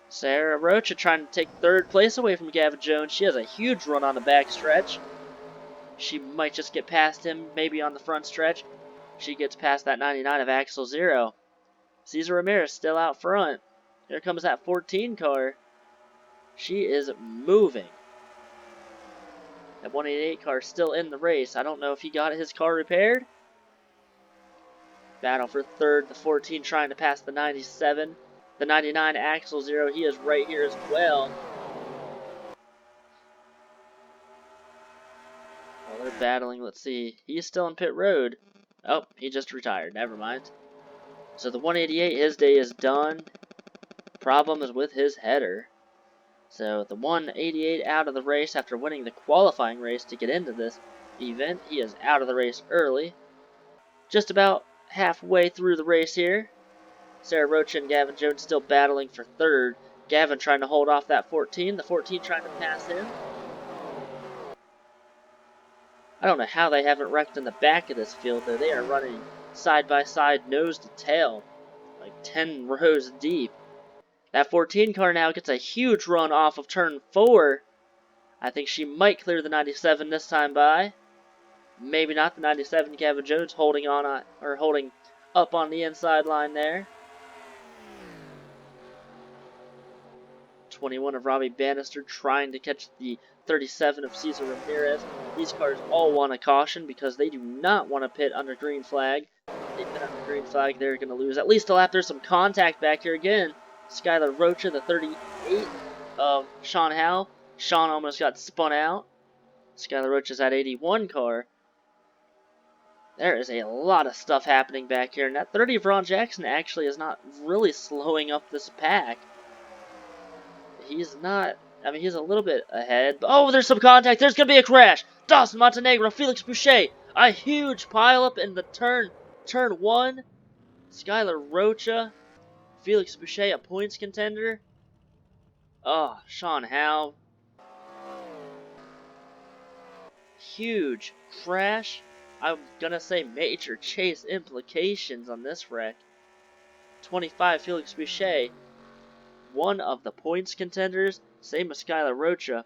Sarah Rocha trying to take 3rd place away from Gavin Jones. She has a huge run on the back stretch. She might just get past him, maybe on the front stretch. She gets past that 99 of Axel Zero. Cesar Ramirez still out front. Here comes that 14 car. She is moving. That 188 car still in the race. I don't know if he got his car repaired. Battle for 3rd. The 14 trying to pass the 97. The 99 Axel Zero. He is right here as well. While they're battling, let's see. He's still in pit road. Oh, he just retired. Never mind. So the 188, his day is done. Problem is with his header. So the 188 out of the race after winning the qualifying race to get into this event. He is out of the race early. just about halfway through the race here. Sarah Rocha and Gavin Jones still battling for third. Gavin trying to hold off that 14. The 14 trying to pass him. I don't know how they haven't wrecked in the back of this field, though. They are running side by side, nose to tail, like 10 rows deep. That 14 car now gets a huge run off of turn 4. I think she might clear the 97 this time by. Maybe not. The 97, Gavin Jones holding on, or holding up on the inside line there. 21 of Robbie Bannister trying to catch the 37 of Cesar Ramirez. These cars all want a caution because they do not want to pit under green flag. If they pit under green flag, they're going to lose at least a lap. There's some contact back here again. Skylar Rocha, the 38 of Sean Howe. Sean almost got spun out. Skylar Rocha's at 81 car. There is a lot of stuff happening back here. And that 30 of Ron Jackson actually is not really slowing up this pack. He's not, I mean, he's a little bit ahead. But, oh, there's some contact. There's going to be a crash. Dawson Montenegro, Felix Boucher. A huge pileup in the turn 1. Skylar Rocha, Felix Boucher, a points contender. Oh, Sean Howe. Huge crash. I'm going to say major chase implications on this wreck. 25, Felix Boucher. One of the points contenders, same as Skylar Rocha.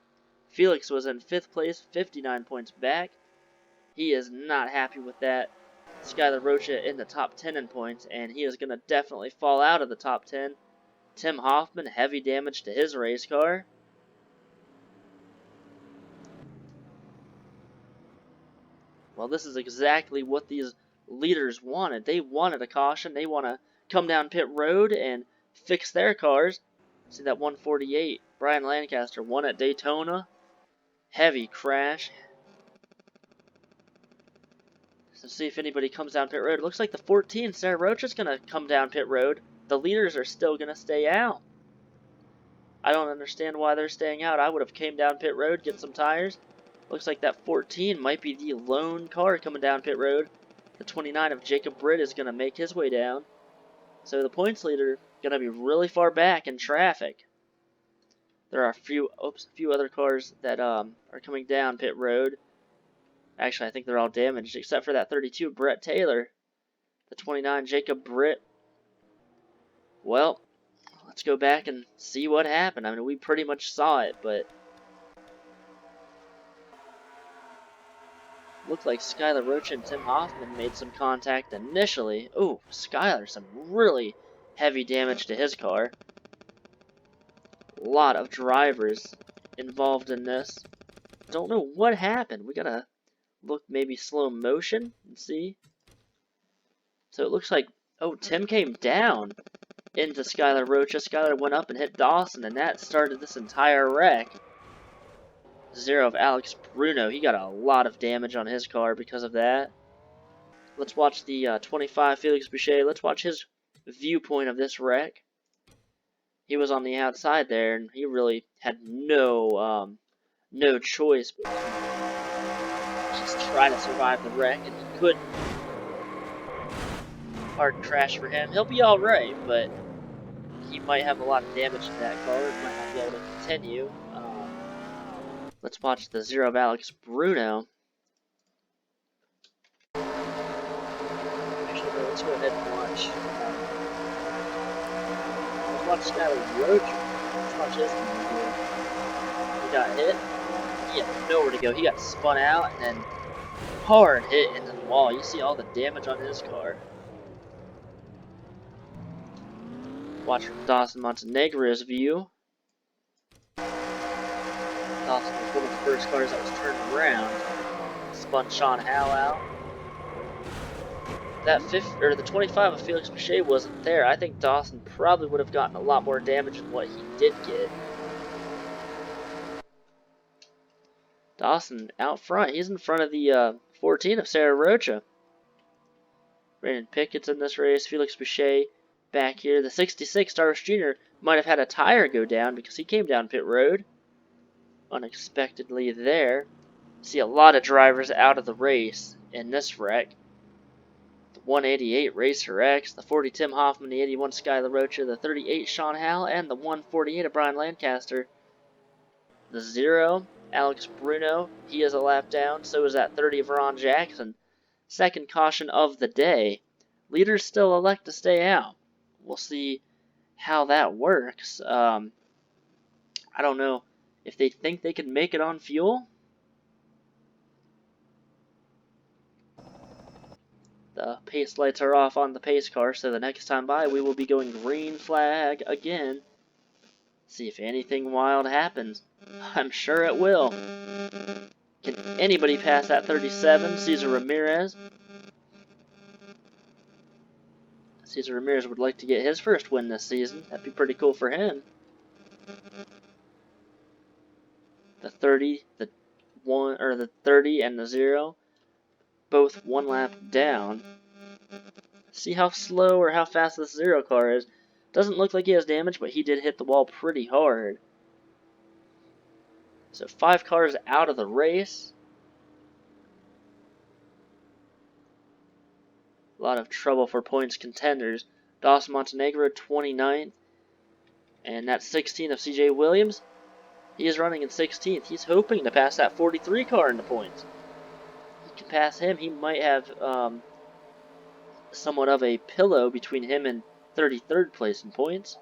Felix was in 5th place, 59 points back. He is not happy with that. Skylar Rocha in the top 10 in points, and he is going to definitely fall out of the top 10. Tim Hoffman, heavy damage to his race car. Well, this is exactly what these leaders wanted. They wanted a caution. They want to come down pit road and fix their cars. See that 148, Brian Lancaster won at Daytona. Heavy crash. So see if anybody comes down pit road. It looks like the 14, Sarah Rocha's going to come down pit road. The leaders are still going to stay out. I don't understand why they're staying out. I would have came down pit road, get some tires. Looks like that 14 might be the lone car coming down pit road. The 29 of Jacob Britt is going to make his way down. So the points leader going to be really far back in traffic. There are a few other cars that are coming down pit road. Actually, I think they're all damaged except for that 32 Brett Taylor. The 29 Jacob Britt. Well, let's go back and see what happened. I mean, we pretty much saw it, but looked like Skylar Rocha and Tim Hoffman made some contact initially. Ooh, Skylar, some really heavy damage to his car. A lot of drivers involved in this. Don't know what happened. We gotta look maybe slow motion and see. So it looks like, oh, Tim came down into Skylar Rocha. Skylar went up and hit Dawson, and that started this entire wreck. 0 of Alex Bruno. He got a lot of damage on his car because of that. Let's watch the 25 Felix Boucher. Let's watch his viewpoint of this wreck. He was on the outside there, and he really had no choice but to just try to survive the wreck, and he couldn't. Hard crash for him. He'll be alright, but he might have a lot of damage to that car. He might not be able to continue. Let's watch the 0 of Alex Bruno. Actually, no, let's go ahead and watch. Let's watch Skylar Rocha. Let's watch his video. He got hit. He had nowhere to go. He got spun out and then hard hit into the wall. You see all the damage on his car. Watch from Dawson Montenegro's view. Dawson was one of the first cars that was turned around. Spun Sean Howe out. That the 25 of Felix Boucher wasn't there. I think Dawson probably would have gotten a lot more damage than what he did get. Dawson out front. He's in front of the 14 of Sarah Rocha. Brandon Pickett's in this race. Felix Boucher back here. The 66 Darvish Jr. might have had a tire go down because he came down pit road unexpectedly there. See a lot of drivers out of the race in this wreck. The 188 Racer X, the 40 Tim Hoffman, the 81 Sky LaRocha, the 38 Sean Howell, and the 148 of Brian Lancaster. The 0, Alex Bruno, he is a lap down. So is that 30 of Ron Jackson. Second caution of the day. Leaders still elect to stay out. We'll see how that works. I don't know if they think they can make it on fuel. The pace lights are off on the pace car, so the next time by we will be going green flag again. See if anything wild happens. I'm sure it will. Can anybody pass that 37? Cesar Ramirez. Cesar Ramirez would like to get his first win this season. That'd be pretty cool for him. The 30, the 1 or the 30 and the 0, both one lap down. See how slow or how fast this 0 car is. Doesn't look like he has damage, but he did hit the wall pretty hard. So 5 cars out of the race. A lot of trouble for points contenders. Dos Montenegro 29th. And that's 16th of CJ Williams. He is running in 16th. He's hoping to pass that 43 car into points. He can pass him. He might have somewhat of a pillow between him and 33rd place in points.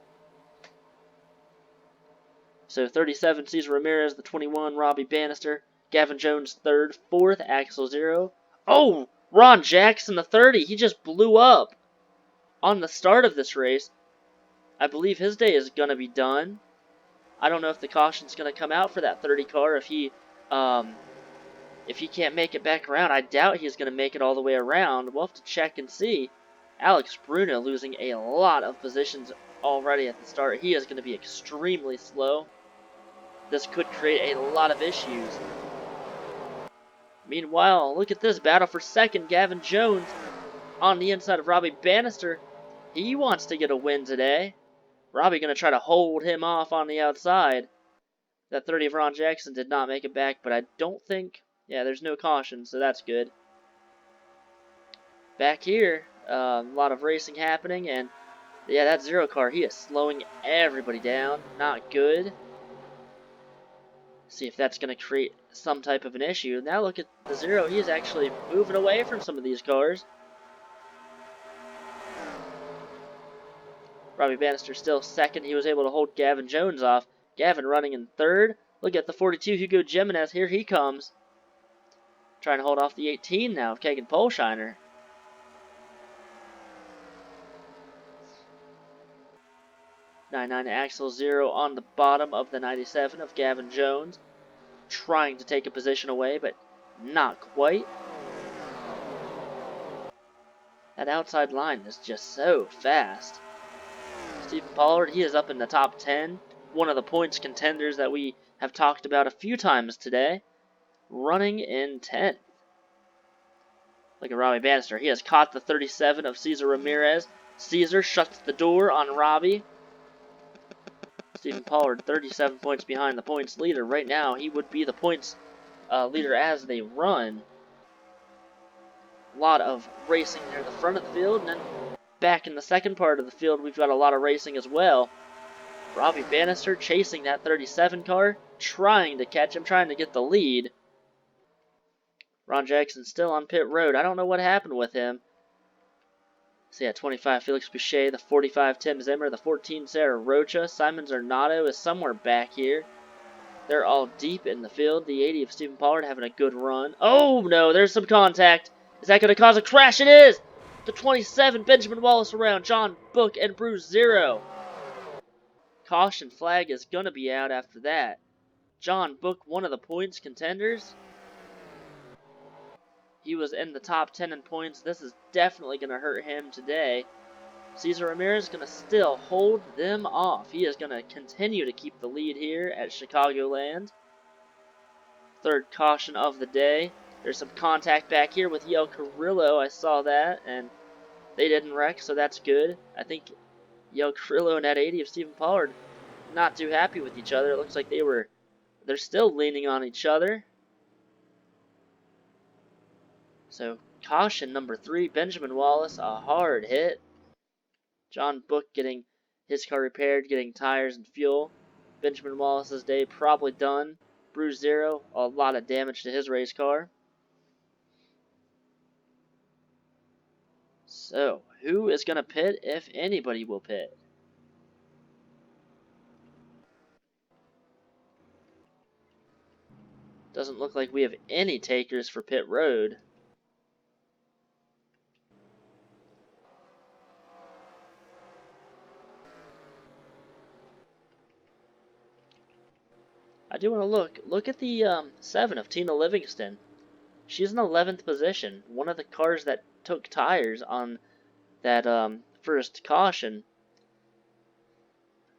So 37, Cesar Ramirez, the 21, Robbie Bannister, Gavin Jones 3rd, 4th, Axel 0. Oh, Ron Jackson the 30, he just blew up on the start of this race. I believe his day is going to be done. I don't know if the caution's going to come out for that 30 car. If he can't make it back around, I doubt he's going to make it all the way around. We'll have to check and see. Alex Bruno losing a lot of positions already at the start. He is going to be extremely slow. This could create a lot of issues. Meanwhile, look at this battle for second. Gavin Jones on the inside of Robbie Bannister. He wants to get a win today. Robbie going to try to hold him off on the outside. That 30 of Ron Jackson did not make it back, but I don't think... Yeah, there's no caution, so that's good. Back here, a lot of racing happening, and yeah, that 0 car, he is slowing everybody down. Not good. See if that's going to create some type of an issue. Now look at the 0. He is actually moving away from some of these cars. Robbie Bannister still second. He was able to hold Gavin Jones off. Gavin running in 3rd. Look at the 42, Hugo Jimenez. Here he comes. Trying to hold off the 18 now of Kagan Polshiner. '99 Axel 0 on the bottom of the 97 of Gavin Jones. Trying to take a position away, but not quite. That outside line is just so fast. Stephen Pollard, he is up in the top 10. One of the points contenders that we have talked about a few times today. Running in 10th. Look at Robbie Bannister. He has caught the 37 of Cesar Ramirez. Cesar shuts the door on Robbie. Stephen Pollard, 37 points behind the points leader. Right now, he would be the points leader as they run. A lot of racing near the front of the field, and then back in the second part of the field, we've got a lot of racing as well. Robbie Bannister chasing that 37 car, trying to catch him, trying to get the lead. Ron Jackson still on pit road. I don't know what happened with him. See, at 25, Felix Boucher, the 45, Tim Zimmer, the 14, Sarah Rocha. Simon Zornato is somewhere back here. They're all deep in the field. The 80 of Stephen Pollard having a good run. Oh, no, there's some contact. Is that going to cause a crash? It is! The 27, Benjamin Wallace around. John Book and Bruce 0. Caution flag is going to be out after that. John Book, one of the points contenders. He was in the top 10 in points. This is definitely going to hurt him today. Cesar Ramirez is going to still hold them off. He is going to continue to keep the lead here at Chicagoland. Third caution of the day. There's some contact back here with Yale Carrillo. I saw that, and they didn't wreck, so that's good. I think Yale Carrillo and that 80 of Stephen Pollard not too happy with each other. It looks like they're still leaning on each other. So Caution number 3, Benjamin Wallace, a hard hit. John Book getting his car repaired, getting tires and fuel. Benjamin Wallace's day probably done. Bruce Zero, a lot of damage to his race car. So, who is going to pit, if anybody will pit? Doesn't look like we have any takers for pit road. I do want to look at the 7 of Tina Livingston. She's in 11th position, one of the cars that took tires on that first caution.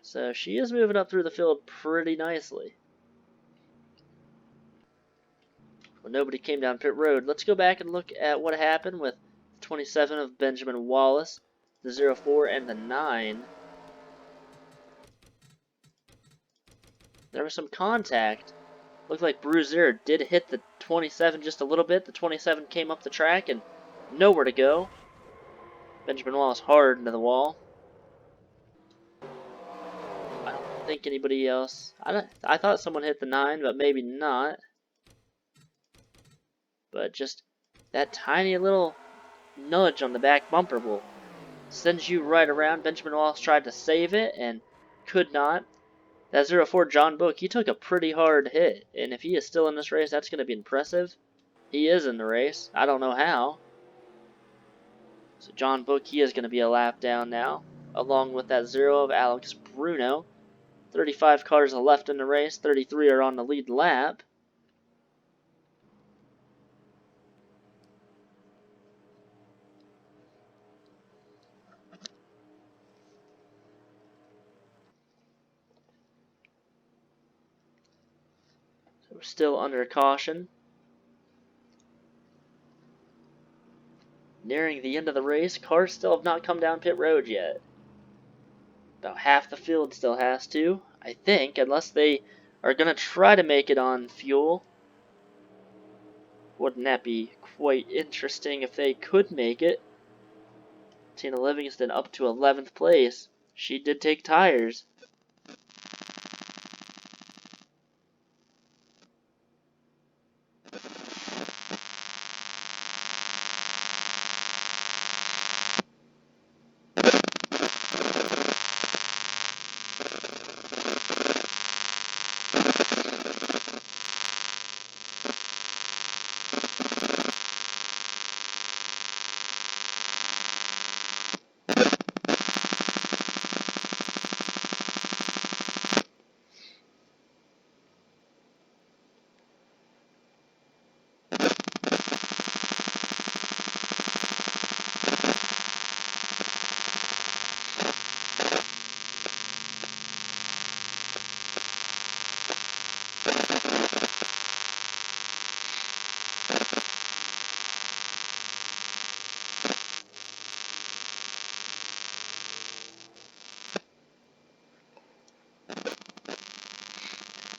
So she is moving up through the field pretty nicely. Well, nobody came down pit road. Let's go back and look at what happened with 27 of Benjamin Wallace, the 04 and the 9. There was some contact. Looked like Bruiser did hit the 27 just a little bit. The 27 came up the track and nowhere to go. Benjamin Wallace hard into the wall. I don't think anybody else. I thought someone hit the 9, but maybe not. But just that tiny little nudge on the back bumper will send you right around. Benjamin Wallace tried to save it and could not. That 04 John Book, he took a pretty hard hit, and if he is still in this race, that's going to be impressive. He is in the race. I don't know how. So John Book, he is going to be a lap down now, along with that 0 of Alex Bruno. 35 cars left in the race. 33 are on the lead lap. So we're still under caution. Nearing the end of the race, cars still have not come down pit road yet. About half the field still has to, I think, unless they are going to try to make it on fuel. Wouldn't that be quite interesting if they could make it? Tina Livingston up to 11th place. She did take tires.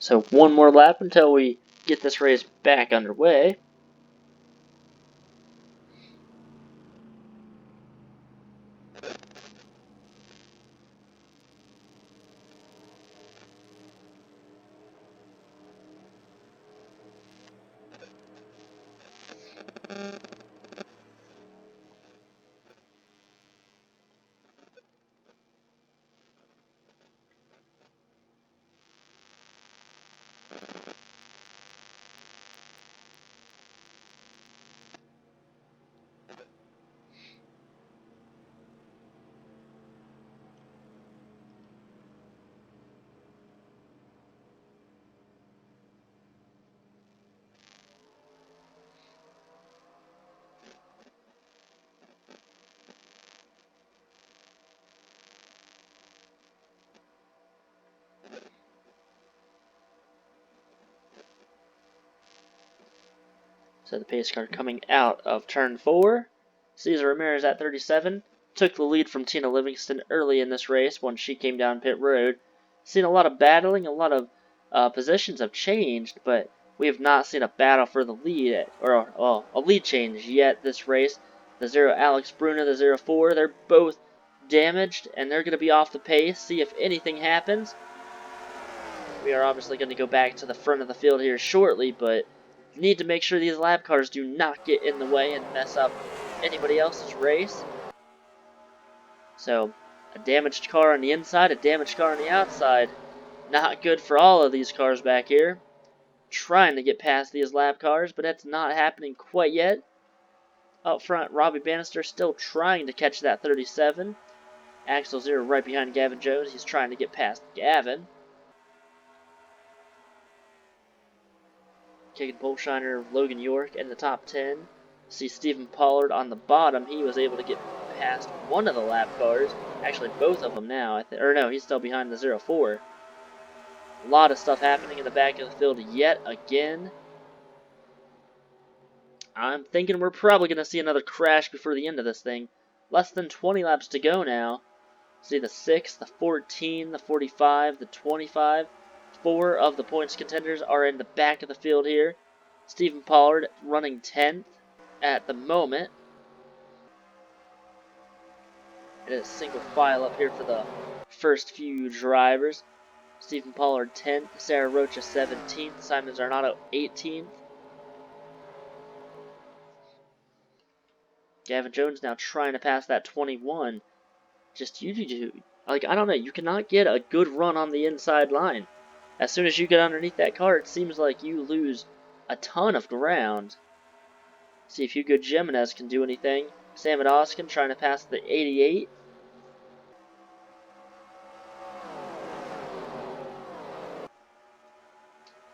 So one more lap until we get this race back underway. So the pace car coming out of turn 4. Cesar Ramirez at 37 took the lead from Tina Livingston early in this race when she came down pit road. Seen a lot of battling, a lot of positions have changed, but We have not seen a battle for the lead, or a lead change yet this race. The 0 Alex Bruna, the 0-4, they're both damaged, and they're going to be off the pace, see if anything happens. We are obviously going to go back to the front of the field here shortly, but need to make sure these lap cars do not get in the way and mess up anybody else's race. So, a damaged car on the inside, a damaged car on the outside. Not good for all of these cars back here. Trying to get past these lap cars, but that's not happening quite yet. Up front, Robbie Bannister still trying to catch that 37. Axel Zero right behind Gavin Jones. He's trying to get past Gavin. Kagan Bolshiner, Logan York in the top 10. See Stephen Pollard on the bottom. He was able to get past one of the lap cars. Actually, both of them now. Or no, he's still behind the 0-4. A lot of stuff happening in the back of the field yet again. I'm thinking we're probably going to see another crash before the end of this thing. Less than 20 laps to go now. See the 6, the 14, the 45, the 25. 4 of the points contenders are in the back of the field here. Stephen Pollard running 10th at the moment. It is single file up here for the first few drivers. Stephen Pollard 10th, Sarah Rocha 17th, Simon Zarnato 18th. Gavin Jones now trying to pass that 21. Just like, I don't know, you cannot get a good run on the inside line. As soon as you get underneath that car, it seems like you lose a ton of ground. See if Hugo Jimenez can do anything. Sam Oskin trying to pass the 88.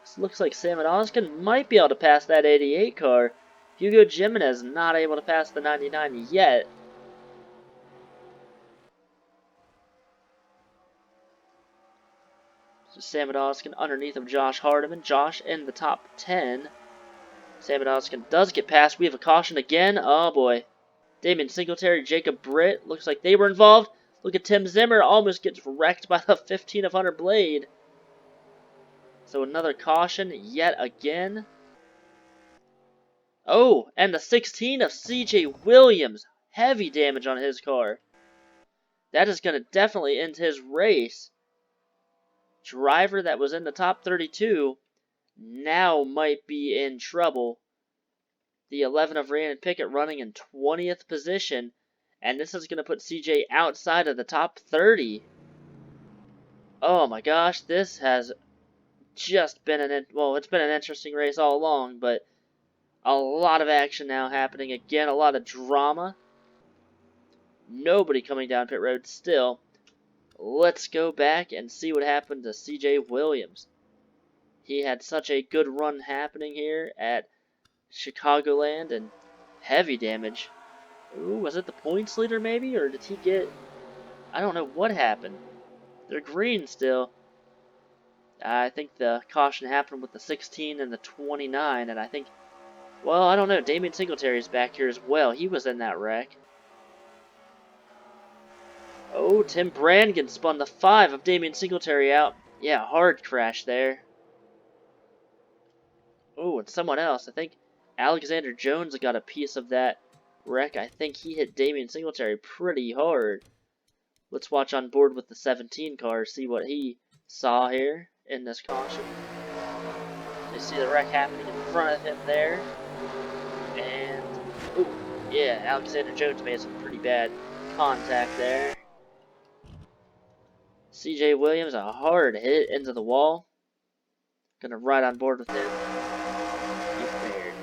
This looks like Sam Oskin might be able to pass that 88 car. Hugo Jimenez not able to pass the 99 yet. So Sam Oskin underneath of Josh Hardiman. Josh in the top 10. Sam Oskin does get past. We have a caution again. Oh boy. Damon Singletary, Jacob Britt. Looks like they were involved. Look at Tim Zimmer. Almost gets wrecked by the 15 of Hunter Blade. So another caution yet again. Oh, and the 16 of CJ Williams. Heavy damage on his car. That is going to definitely end his race. Driver that was in the top 32 now might be in trouble. The 11 of Ryan Pickett running in 20th position. And this is going to put CJ outside of the top 30. Oh my gosh, this has just been it's been an interesting race all along, but a lot of action now happening again, a lot of drama. Nobody coming down pit road still. Let's go back and see what happened to CJ Williams. He had such a good run happening here at Chicagoland, and heavy damage. Ooh, was it the points leader maybe, or did he get... I don't know what happened. They're green still. I think the caution happened with the 16 and the 29, and I think... Well, I don't know. Damien Singletary is back here as well. He was in that wreck. Oh, Tim Brannigan spun the 5 of Damien Singletary out. Yeah, hard crash there. Oh, and someone else. I think Alexander Jones got a piece of that wreck. I think he hit Damien Singletary pretty hard. Let's watch on board with the 17 car, see what he saw here in this caution. You see the wreck happening in front of him there. And, ooh, yeah, Alexander Jones made some pretty bad contact there. CJ Williams, a hard hit into the wall. Gonna ride on board with him. Be prepared.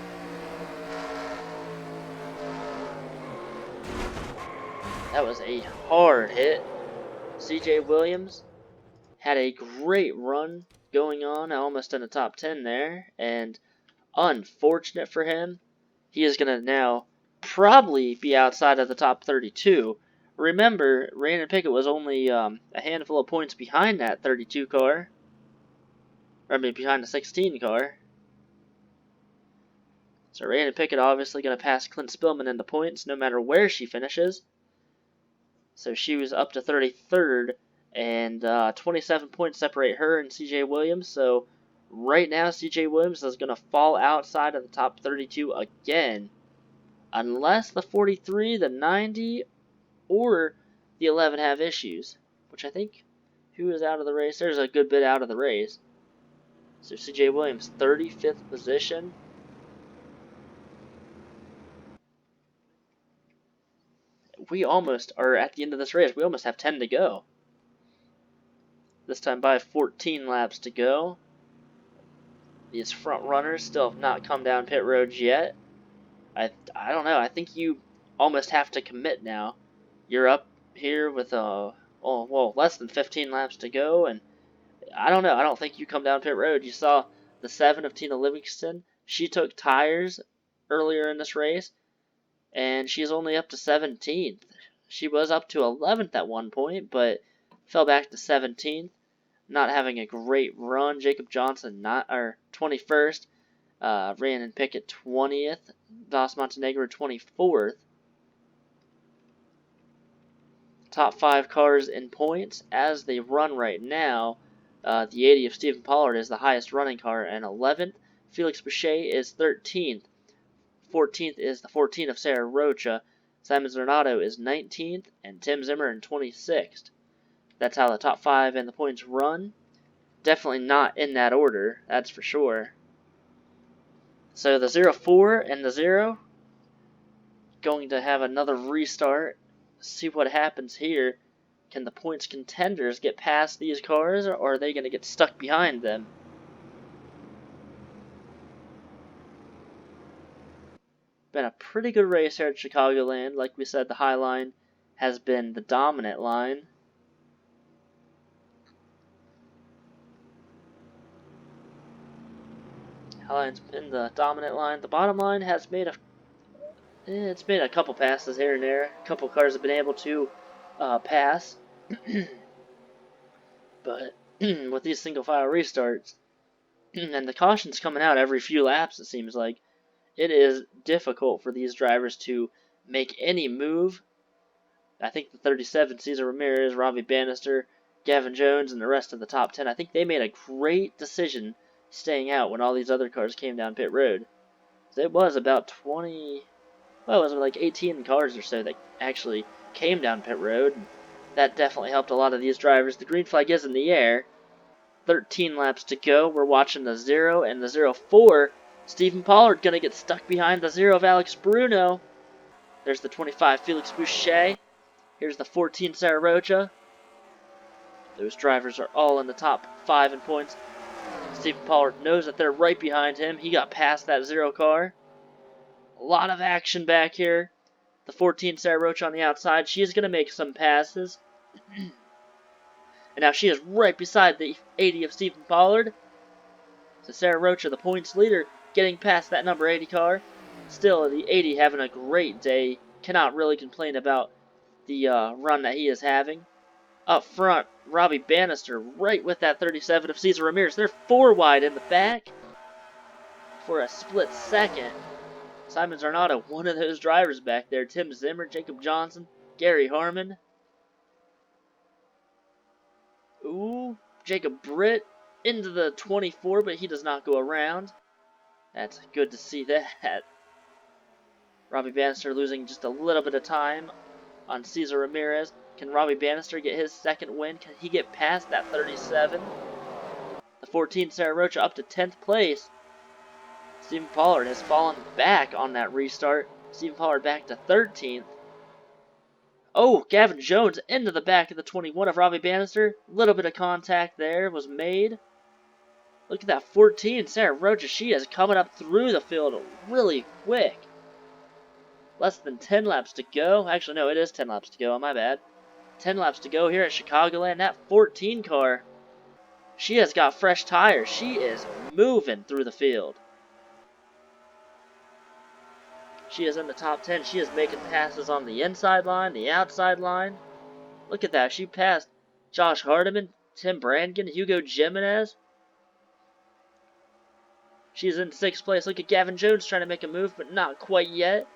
That was a hard hit. CJ Williams had a great run going on, almost in the top 10 there, and unfortunate for him, he is going to now probably be outside of the top 32. Remember, Randon Pickett was only a handful of points behind that 32 car. Behind the 16 car. So Randon Pickett obviously going to pass Clint Spillman in the points no matter where she finishes. So she was up to 33rd, and 27 points separate her and CJ Williams. So Right now, CJ Williams is going to fall outside of the top 32 again, unless the 43, the 90, or the 11 have issues, which I think, who is out of the race? There's a good bit out of the race. So CJ Williams, 35th position. We almost are at the end of this race. We almost have 10 to go. This time by 14 laps to go. These front runners still have not come down pit roads yet. I don't know. I think you almost have to commit now. You're up here with less than 15 laps to go, and I don't know. I don't think you come down pit road. You saw the 7 of Tina Livingston. She took tires earlier in this race, and she's only up to 17th. She was up to 11th at one point, but fell back to 17th. Not having a great run. Jacob Johnson 21st. Ran and Pickett 20th. Voss Montenegro 24th. Top 5 cars in points as they run right now. The 80 of Stephen Pollard is the highest running car and 11th. Felix Boucher is 13th. 14th is the 14 of Sarah Rocha. Simon Zornato is 19th. And Tim Zimmer in 26th. That's how the top 5 in the points run. Definitely not in that order, that's for sure. So the 0-4 and the 0 going to have another restart. See what happens here. Can the points contenders get past these cars, or are they going to get stuck behind them? Been a pretty good race here at Chicagoland. Like we said, the high line has been the dominant line. High line's been the dominant line. The bottom line has made it's made a couple passes here and there. A couple cars have been able to pass. But with these single file restarts, and the cautions coming out every few laps, it seems like, it is difficult for these drivers to make any move. I think the 37, Cesar Ramirez, Robbie Bannister, Gavin Jones, and the rest of the top 10, I think they made a great decision staying out when all these other cars came down pit road. So it was about 20, well, it was like 18 cars or so that actually came down pit road. That definitely helped a lot of these drivers. The green flag is in the air. 13 laps to go. We're watching the 0 and the 0-4. Stephen Pollard going to get stuck behind the 0 of Alex Bruno. There's the 25 Felix Boucher. Here's the 14 Sarah Rocha. Those drivers are all in the top 5 in points. Stephen Pollard knows that they're right behind him. He got past that 0 car. A lot of action back here. The 14 Sarah Rocha on the outside. She is going to make some passes. And now she is right beside the 80 of Stephen Pollard. So Sarah Rocha, the points leader, getting past that number 80 car. Still, the 80 having a great day. Cannot really complain about the run that he is having. Up front, Robbie Bannister right with that 37 of Cesar Ramirez. They're 4 wide in the back for a split second. Simon Zarnato, one of those drivers back there. Tim Zimmer, Jacob Johnson, Gary Harmon. Ooh, Jacob Britt into the 24, but he does not go around. That's good to see that. Robbie Bannister losing just a little bit of time on Cesar Ramirez. Can Robbie Bannister get his second win? Can he get past that 37? The 14 Sarah Rocha up to 10th place. Stephen Pollard has fallen back on that restart. Stephen Pollard back to 13th. Oh, Gavin Jones into the back of the 21 of Robbie Bannister. A little bit of contact there was made. Look at that 14. Sarah Rocha, she is coming up through the field really quick. Less than 10 laps to go. Actually, no, it is 10 laps to go. My bad. 10 laps to go here at Chicagoland. That 14 car, she has got fresh tires. She is moving through the field. She is in the top 10. She is making passes on the inside line, the outside line. Look at that. She passed Josh Hardiman, Tim Brannigan, Hugo Jimenez. She's in 6th place. Look at Gavin Jones trying to make a move, but not quite yet.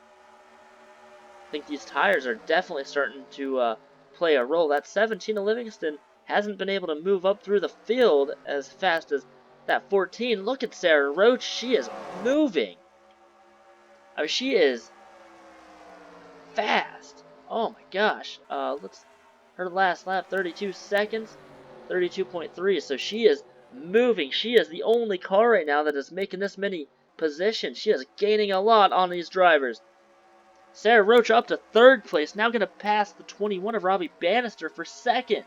I think these tires are definitely starting to play a role. That 17 of Livingston hasn't been able to move up through the field as fast as That 14, look at Sarah Roach. She is moving. I mean, she is fast. Oh my gosh. Her last lap, 32 seconds, 32.3. So she is moving. She is the only car right now that is making this many positions. She is gaining a lot on these drivers. Sarah Roach up to 3rd place, now going to pass the 21 of Robbie Bannister for 2nd.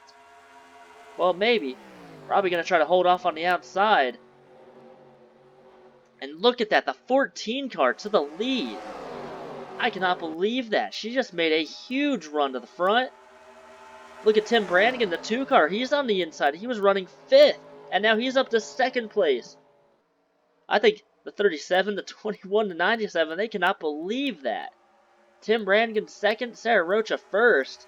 Well, maybe. Robbie going to try to hold off on the outside. And look at that, the 14 car to the lead. I cannot believe that. She just made a huge run to the front. Look at Tim Brannigan, the 2 car. He's on the inside. He was running 5th. And now he's up to 2nd place. I think the 37, the 21, the 97, they cannot believe that. Tim Brannigan 2nd, Sarah Rocha 1st.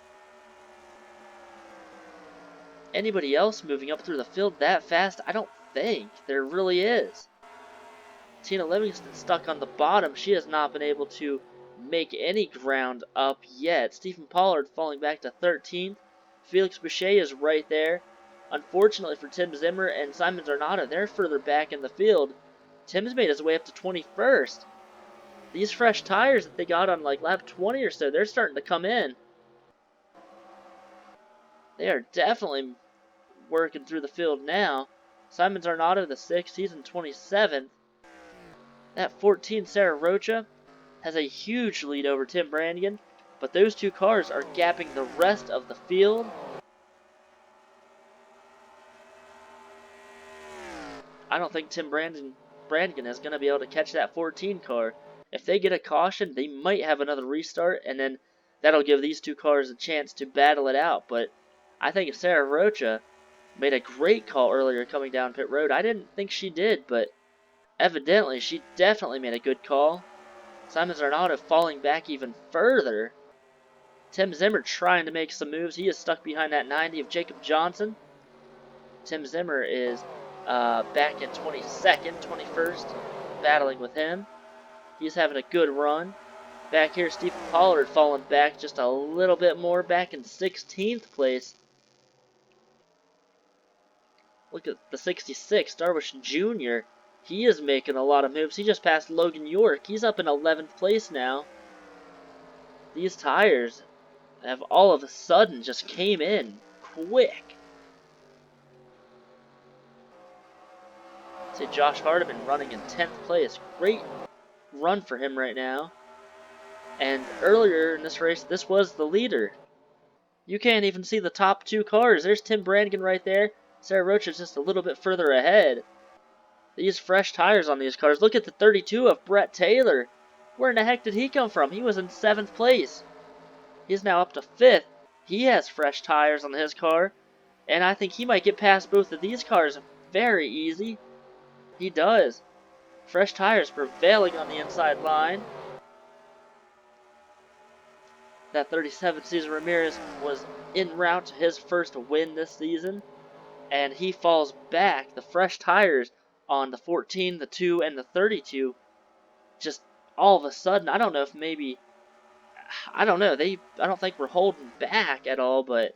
Anybody else moving up through the field that fast? I don't think there really is. Tina Livingston stuck on the bottom. She has not been able to make any ground up yet. Stephen Pollard falling back to 13th. Felix Boucher is right there. Unfortunately for Tim Zimmer and Simon Zarnata, they're further back in the field. Tim's made his way up to 21st. These fresh tires that they got on like lap 20 or so, they're starting to come in. They are definitely working through the field now. Simon Zarnata, the 6th, he's in 27th. That 14, Sarah Rocha, has a huge lead over Tim Brannigan, but those 2 cars are gapping the rest of the field. I don't think Tim Brannigan is going to be able to catch that 14 car. If they get a caution, they might have another restart, and then that'll give these 2 cars a chance to battle it out. But I think if Sarah Rocha made a great call earlier coming down pit road, I didn't think she did, but evidently she definitely made a good call. Simon Zarnata falling back even further. Tim Zimmer trying to make some moves. He is stuck behind that 90 of Jacob Johnson. Tim Zimmer is back in 22nd, 21st, battling with him. He's having a good run. Back here, Stephen Pollard falling back just a little bit more, back in 16th place. Look at the 66, Darvish Jr. He is making a lot of moves. He just passed Logan York. He's up in 11th place now. These tires have all of a sudden just came in quick. See Josh Hardiman running in 10th place. Great run for him right now. And earlier in this race, this was the leader. You can't even see the top 2 cars. There's Tim Brannigan right there. Sarah Roach is just a little bit further ahead. These fresh tires on these cars. Look at the 32 of Brett Taylor. Where in the heck did he come from? He was in 7th place. He's now up to 5th. He has fresh tires on his car. And I think he might get past both of these cars very easy. He does. Fresh tires prevailing on the inside line. That 37, Cesar Ramirez, was en route to his first win this season. And he falls back. The fresh tires on the 14, the 2, and the 32, just all of a sudden, I don't know if maybe, I don't know, I don't think we're holding back at all, but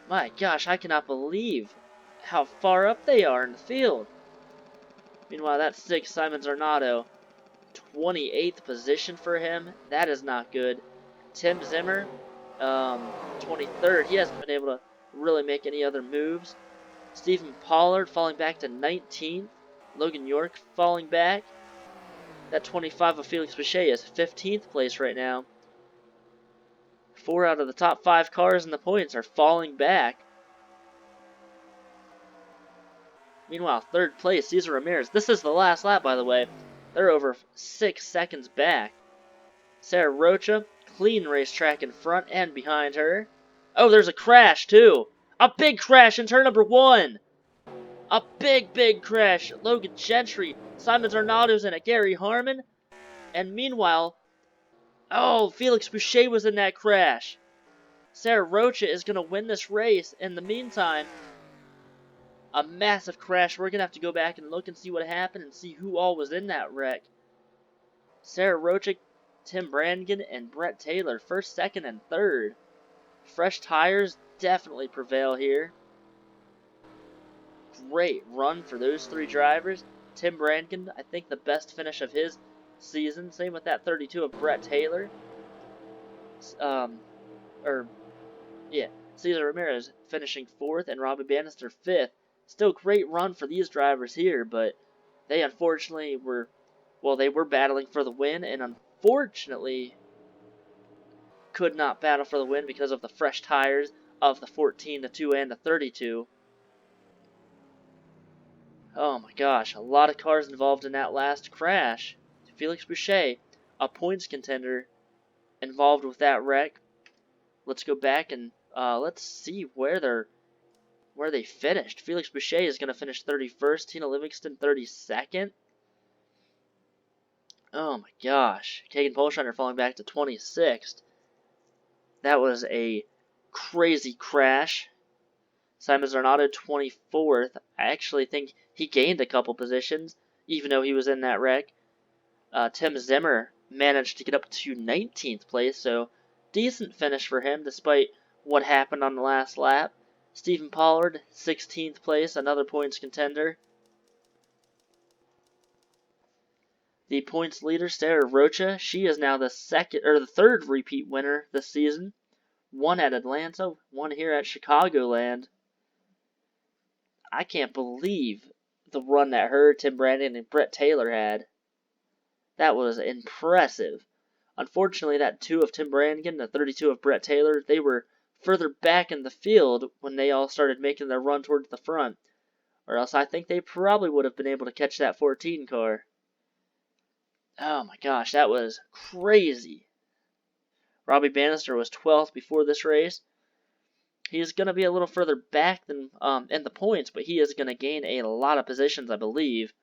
my gosh, I cannot believe how far up they are in the field. Meanwhile, that 6, Simon Zarnata, 28th position for him. That is not good. Tim Zimmer, 23rd. He hasn't been able to really make any other moves. Stephen Pollard falling back to 19th. Logan York falling back. That 25 of Felix Boucher is 15th place right now. 4 out of the top 5 cars in the points are falling back. Meanwhile, 3rd place, Cesar Ramirez. This is the last lap, by the way. They're over 6 seconds back. Sarah Rocha, clean racetrack in front and behind her. Oh, there's a crash, too. A big crash in turn number 1. A big crash. Logan Gentry, Simon Zarnato's in it, Gary Harmon. And meanwhile, oh, Felix Boucher was in that crash. Sarah Rocha is going to win this race. In the meantime, a massive crash. We're going to have to go back and look and see what happened and see who all was in that wreck. Sarah Rocha, Tim Brannigan, and Brett Taylor, 1st, 2nd, and 3rd. Fresh tires definitely prevail here. great run for those three drivers. Tim Brannigan, I think the best finish of his season. Same with that 32 of Brett Taylor. Cesar Ramirez finishing 4th and Robbie Bannister 5th. Still great run for these drivers here, but they unfortunately were battling for the win, and unfortunately could not battle for the win because of the fresh tires of the 14, the 2, and the 32. Oh my gosh, a lot of cars involved in that last crash. Felix Boucher, a points contender, involved with that wreck. Let's go back and let's see where they finished. Felix Boucher is going to finish 31st. Tina Livingston 32nd. Oh my gosh. Kagan Polshiner falling back to 26th. That was a crazy crash. Simon Zarnato 24th. I actually think he gained a couple positions, even though he was in that wreck. Tim Zimmer managed to get up to 19th place, so decent finish for him despite what happened on the last lap. Stephen Pollard, 16th place, another points contender. The points leader, Sarah Rocha, she is now the third repeat winner this season. One at Atlanta, one here at Chicagoland. I can't believe the run that her, Tim Brannigan, and Brett Taylor had. That was impressive. Unfortunately, that 2 of Tim Brannigan and the 32 of Brett Taylor, they were further back in the field when they all started making their run towards the front. Or else I think they probably would have been able to catch that 14 car. Oh my gosh, that was crazy. Robbie Bannister was 12th before this race. He's going to be a little further back than in the points, but he is going to gain a lot of positions, I believe.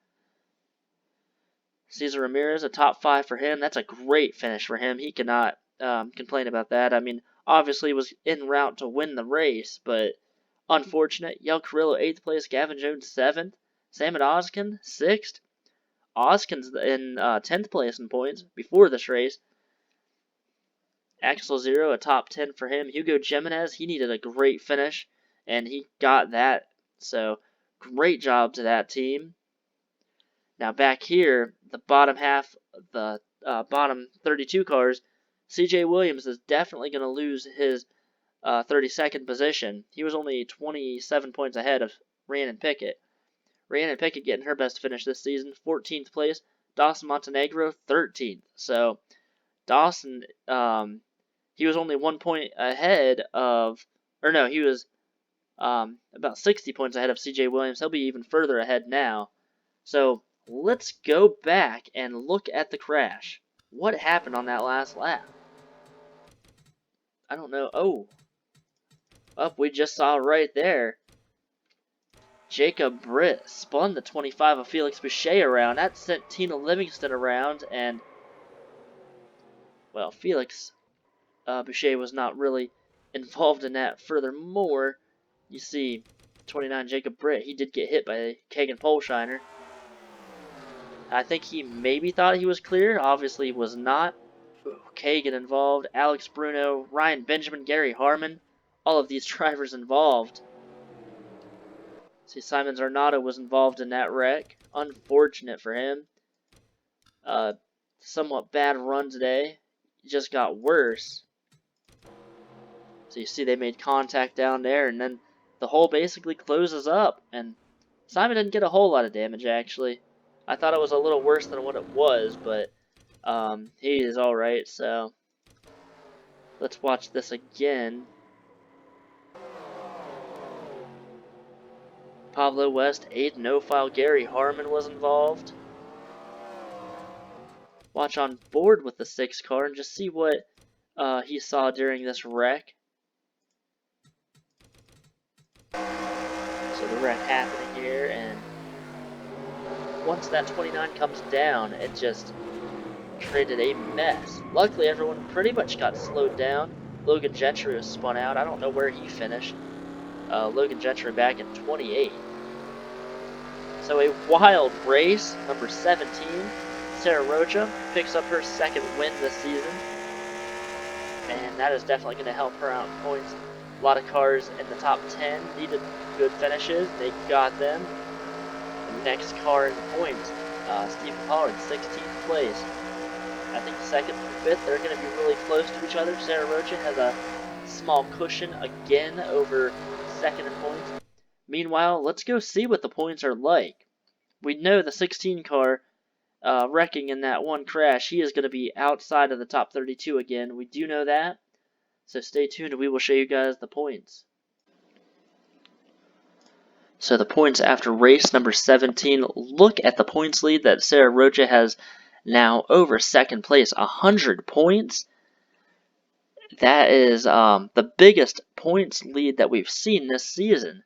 Cesar Ramirez, a top 5 for him. That's a great finish for him. He cannot complain about that. I mean, obviously was en route to win the race, but unfortunate. Yel Carrillo, 8th place. Gavin Jones, 7th. Samet Oskin, 6th. Oskin's in 10th place in points before this race. Axel Zero, a top 10 for him. Hugo Jimenez, he needed a great finish, and he got that. So, great job to that team. Now back here, the bottom half, the bottom 32 cars, CJ Williams is definitely going to lose his 32nd position. He was only 27 points ahead of Rhiannon Pickett. Rhiannon Pickett getting her best finish this season, 14th place. Dawson Montenegro, 13th. So, Dawson, he was only 1 point ahead of, he was about 60 points ahead of CJ Williams. He'll be even further ahead now. So, let's go back and look at the crash. What happened on that last lap? I don't know. We just saw right there. Jacob Britt spun the 25 of Felix Boucher around. That sent Tina Livingston around, and, well, Felix Boucher was not really involved in that. Furthermore, you see 29 Jacob Britt, he did get hit by Kagan Polshiner. I think he maybe thought he was clear. Obviously was not. Kagan involved. Alex Bruno, Ryan Benjamin, Gary Harmon. All of these drivers involved. See, Simon Zarnato was involved in that wreck. Unfortunate for him. Somewhat bad run today. It just got worse. So you see they made contact down there, and then the hole basically closes up. And Simon didn't get a whole lot of damage, actually. I thought it was a little worse than what it was, but he is alright, so let's watch this again. Pablo West, 8th, no foul. Gary Harmon was involved. Watch on board with the 6 car and just see what he saw during this wreck. So the wreck happening here, and once that 29 comes down, it just created a mess. Luckily, everyone pretty much got slowed down. Logan Gentry was spun out. I don't know where he finished. Logan Gentry back in 28. So a wild race. Number 17, Sarah Rocha, picks up her 2nd win this season. And that is definitely going to help her out in points A lot of cars in the top 10 needed good finishes. They got them. The next car in points, Stephen Pollard, 16th place. I think second and fifth, they're going to be really close to each other. Sarah Rocha has a small cushion again over second in points. Meanwhile, let's go see what the points are like. We know the 16 car wrecking in that one crash, he is going to be outside of the top 32 again. We do know that. So stay tuned and we will show you guys the points. So the points after race number 17, look at the points lead that Sarah Rocha has now over second place, 100 points. That is the biggest points lead that we've seen this season.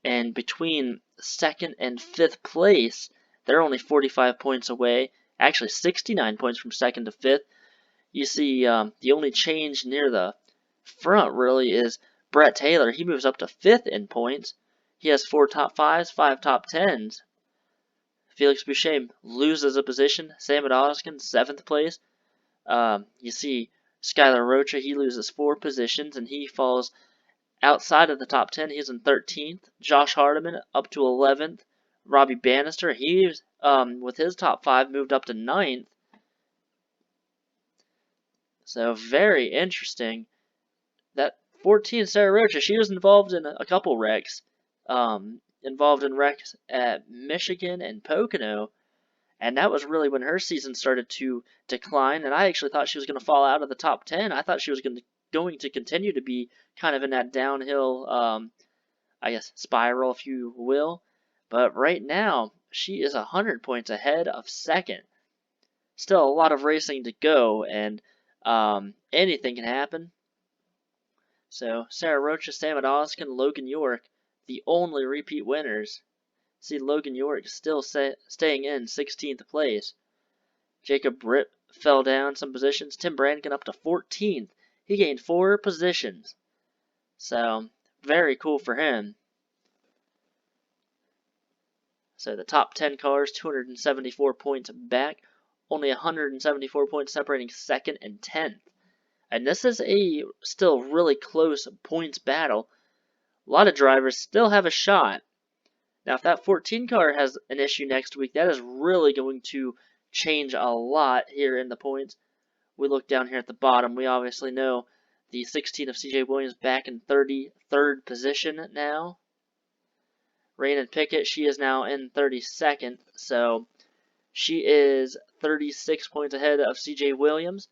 And between second and fifth place, they're only 45 points away. Actually, 69 points from second to fifth. You see, the only change near the front really is Brett Taylor. He moves up to fifth in points. He has 4 top 5s, 5 top 10s. Felix Boucher loses a position. Sam Odoskin, 7th place. You see Skylar Rocha, he loses 4 positions and he falls outside of the top 10. He's in 13th. Josh Hardiman up to 11th. Robbie Bannister, he's with his top 5 moved up to 9th. So very interesting. That 14 Sarah Rocha, she was involved in a couple wrecks. Involved in wrecks at Michigan and Pocono. And that was really when her season started to decline. And I actually thought she was going to fall out of the top 10. I thought she was going to continue to be kind of in that downhill, I guess, spiral, if you will. But right now, she is 100 points ahead of second. Still a lot of racing to go, and anything can happen. So Sarah Rocha, Sam Odoskin, Logan York, the only repeat winners. See Logan York still staying in 16th place. Jacob Britt fell down some positions. Tim Brannigan up to 14th. He gained 4 positions. So very cool for him. So the top 10 cars, 274 points back. Only 174 points separating second and 10th. And this is a still really close points battle. A lot of drivers still have a shot. Now, if that 14 car has an issue next week, that is really going to change a lot here in the points. We look down here at the bottom. We obviously know the 16 of CJ Williams back in 33rd position now. Rhiannon Pickett, she is now in 32nd, so she is 36 points ahead of CJ Williams.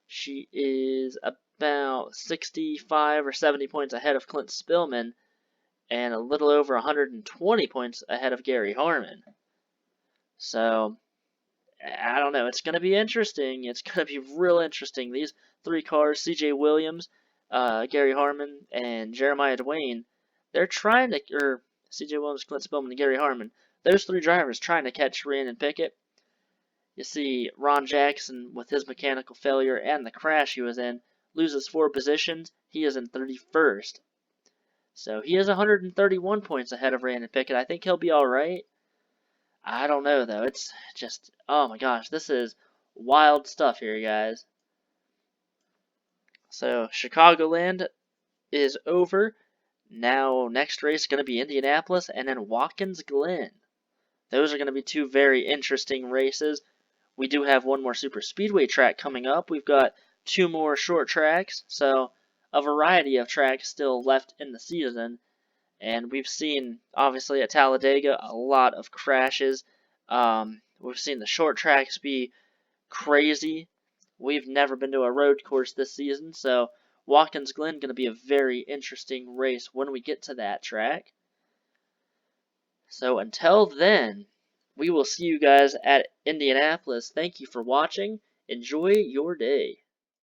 She is about 65 or 70 points ahead of Clint Spillman and a little over 120 points ahead of Gary Harmon. So, I don't know. It's going to be interesting. It's going to be real interesting. These 3 cars, CJ Williams, Gary Harmon, and Jeremiah Dwayne, they're trying to, or CJ Williams, Clint Spillman, and Gary Harmon, those 3 drivers trying to catch Rhiannon Pickett. You see Ron Jackson with his mechanical failure and the crash he was in loses 4 positions. He is in 31st. So he is 131 points ahead of Rhiannon Pickett. I think he'll be alright. I don't know though. It's just, oh my gosh, this is wild stuff here, guys. So Chicagoland is over. Now next race is going to be Indianapolis and then Watkins Glen. Those are going to be 2 very interesting races. We do have one more super speedway track coming up. We've got 2 more short tracks, so a variety of tracks still left in the season. And we've seen, obviously, at Talladega, a lot of crashes. We've seen the short tracks be crazy. We've never been to a road course this season, so Watkins Glen going to be a very interesting race when we get to that track. So until then, we will see you guys at Indianapolis. Thank you for watching. Enjoy your day.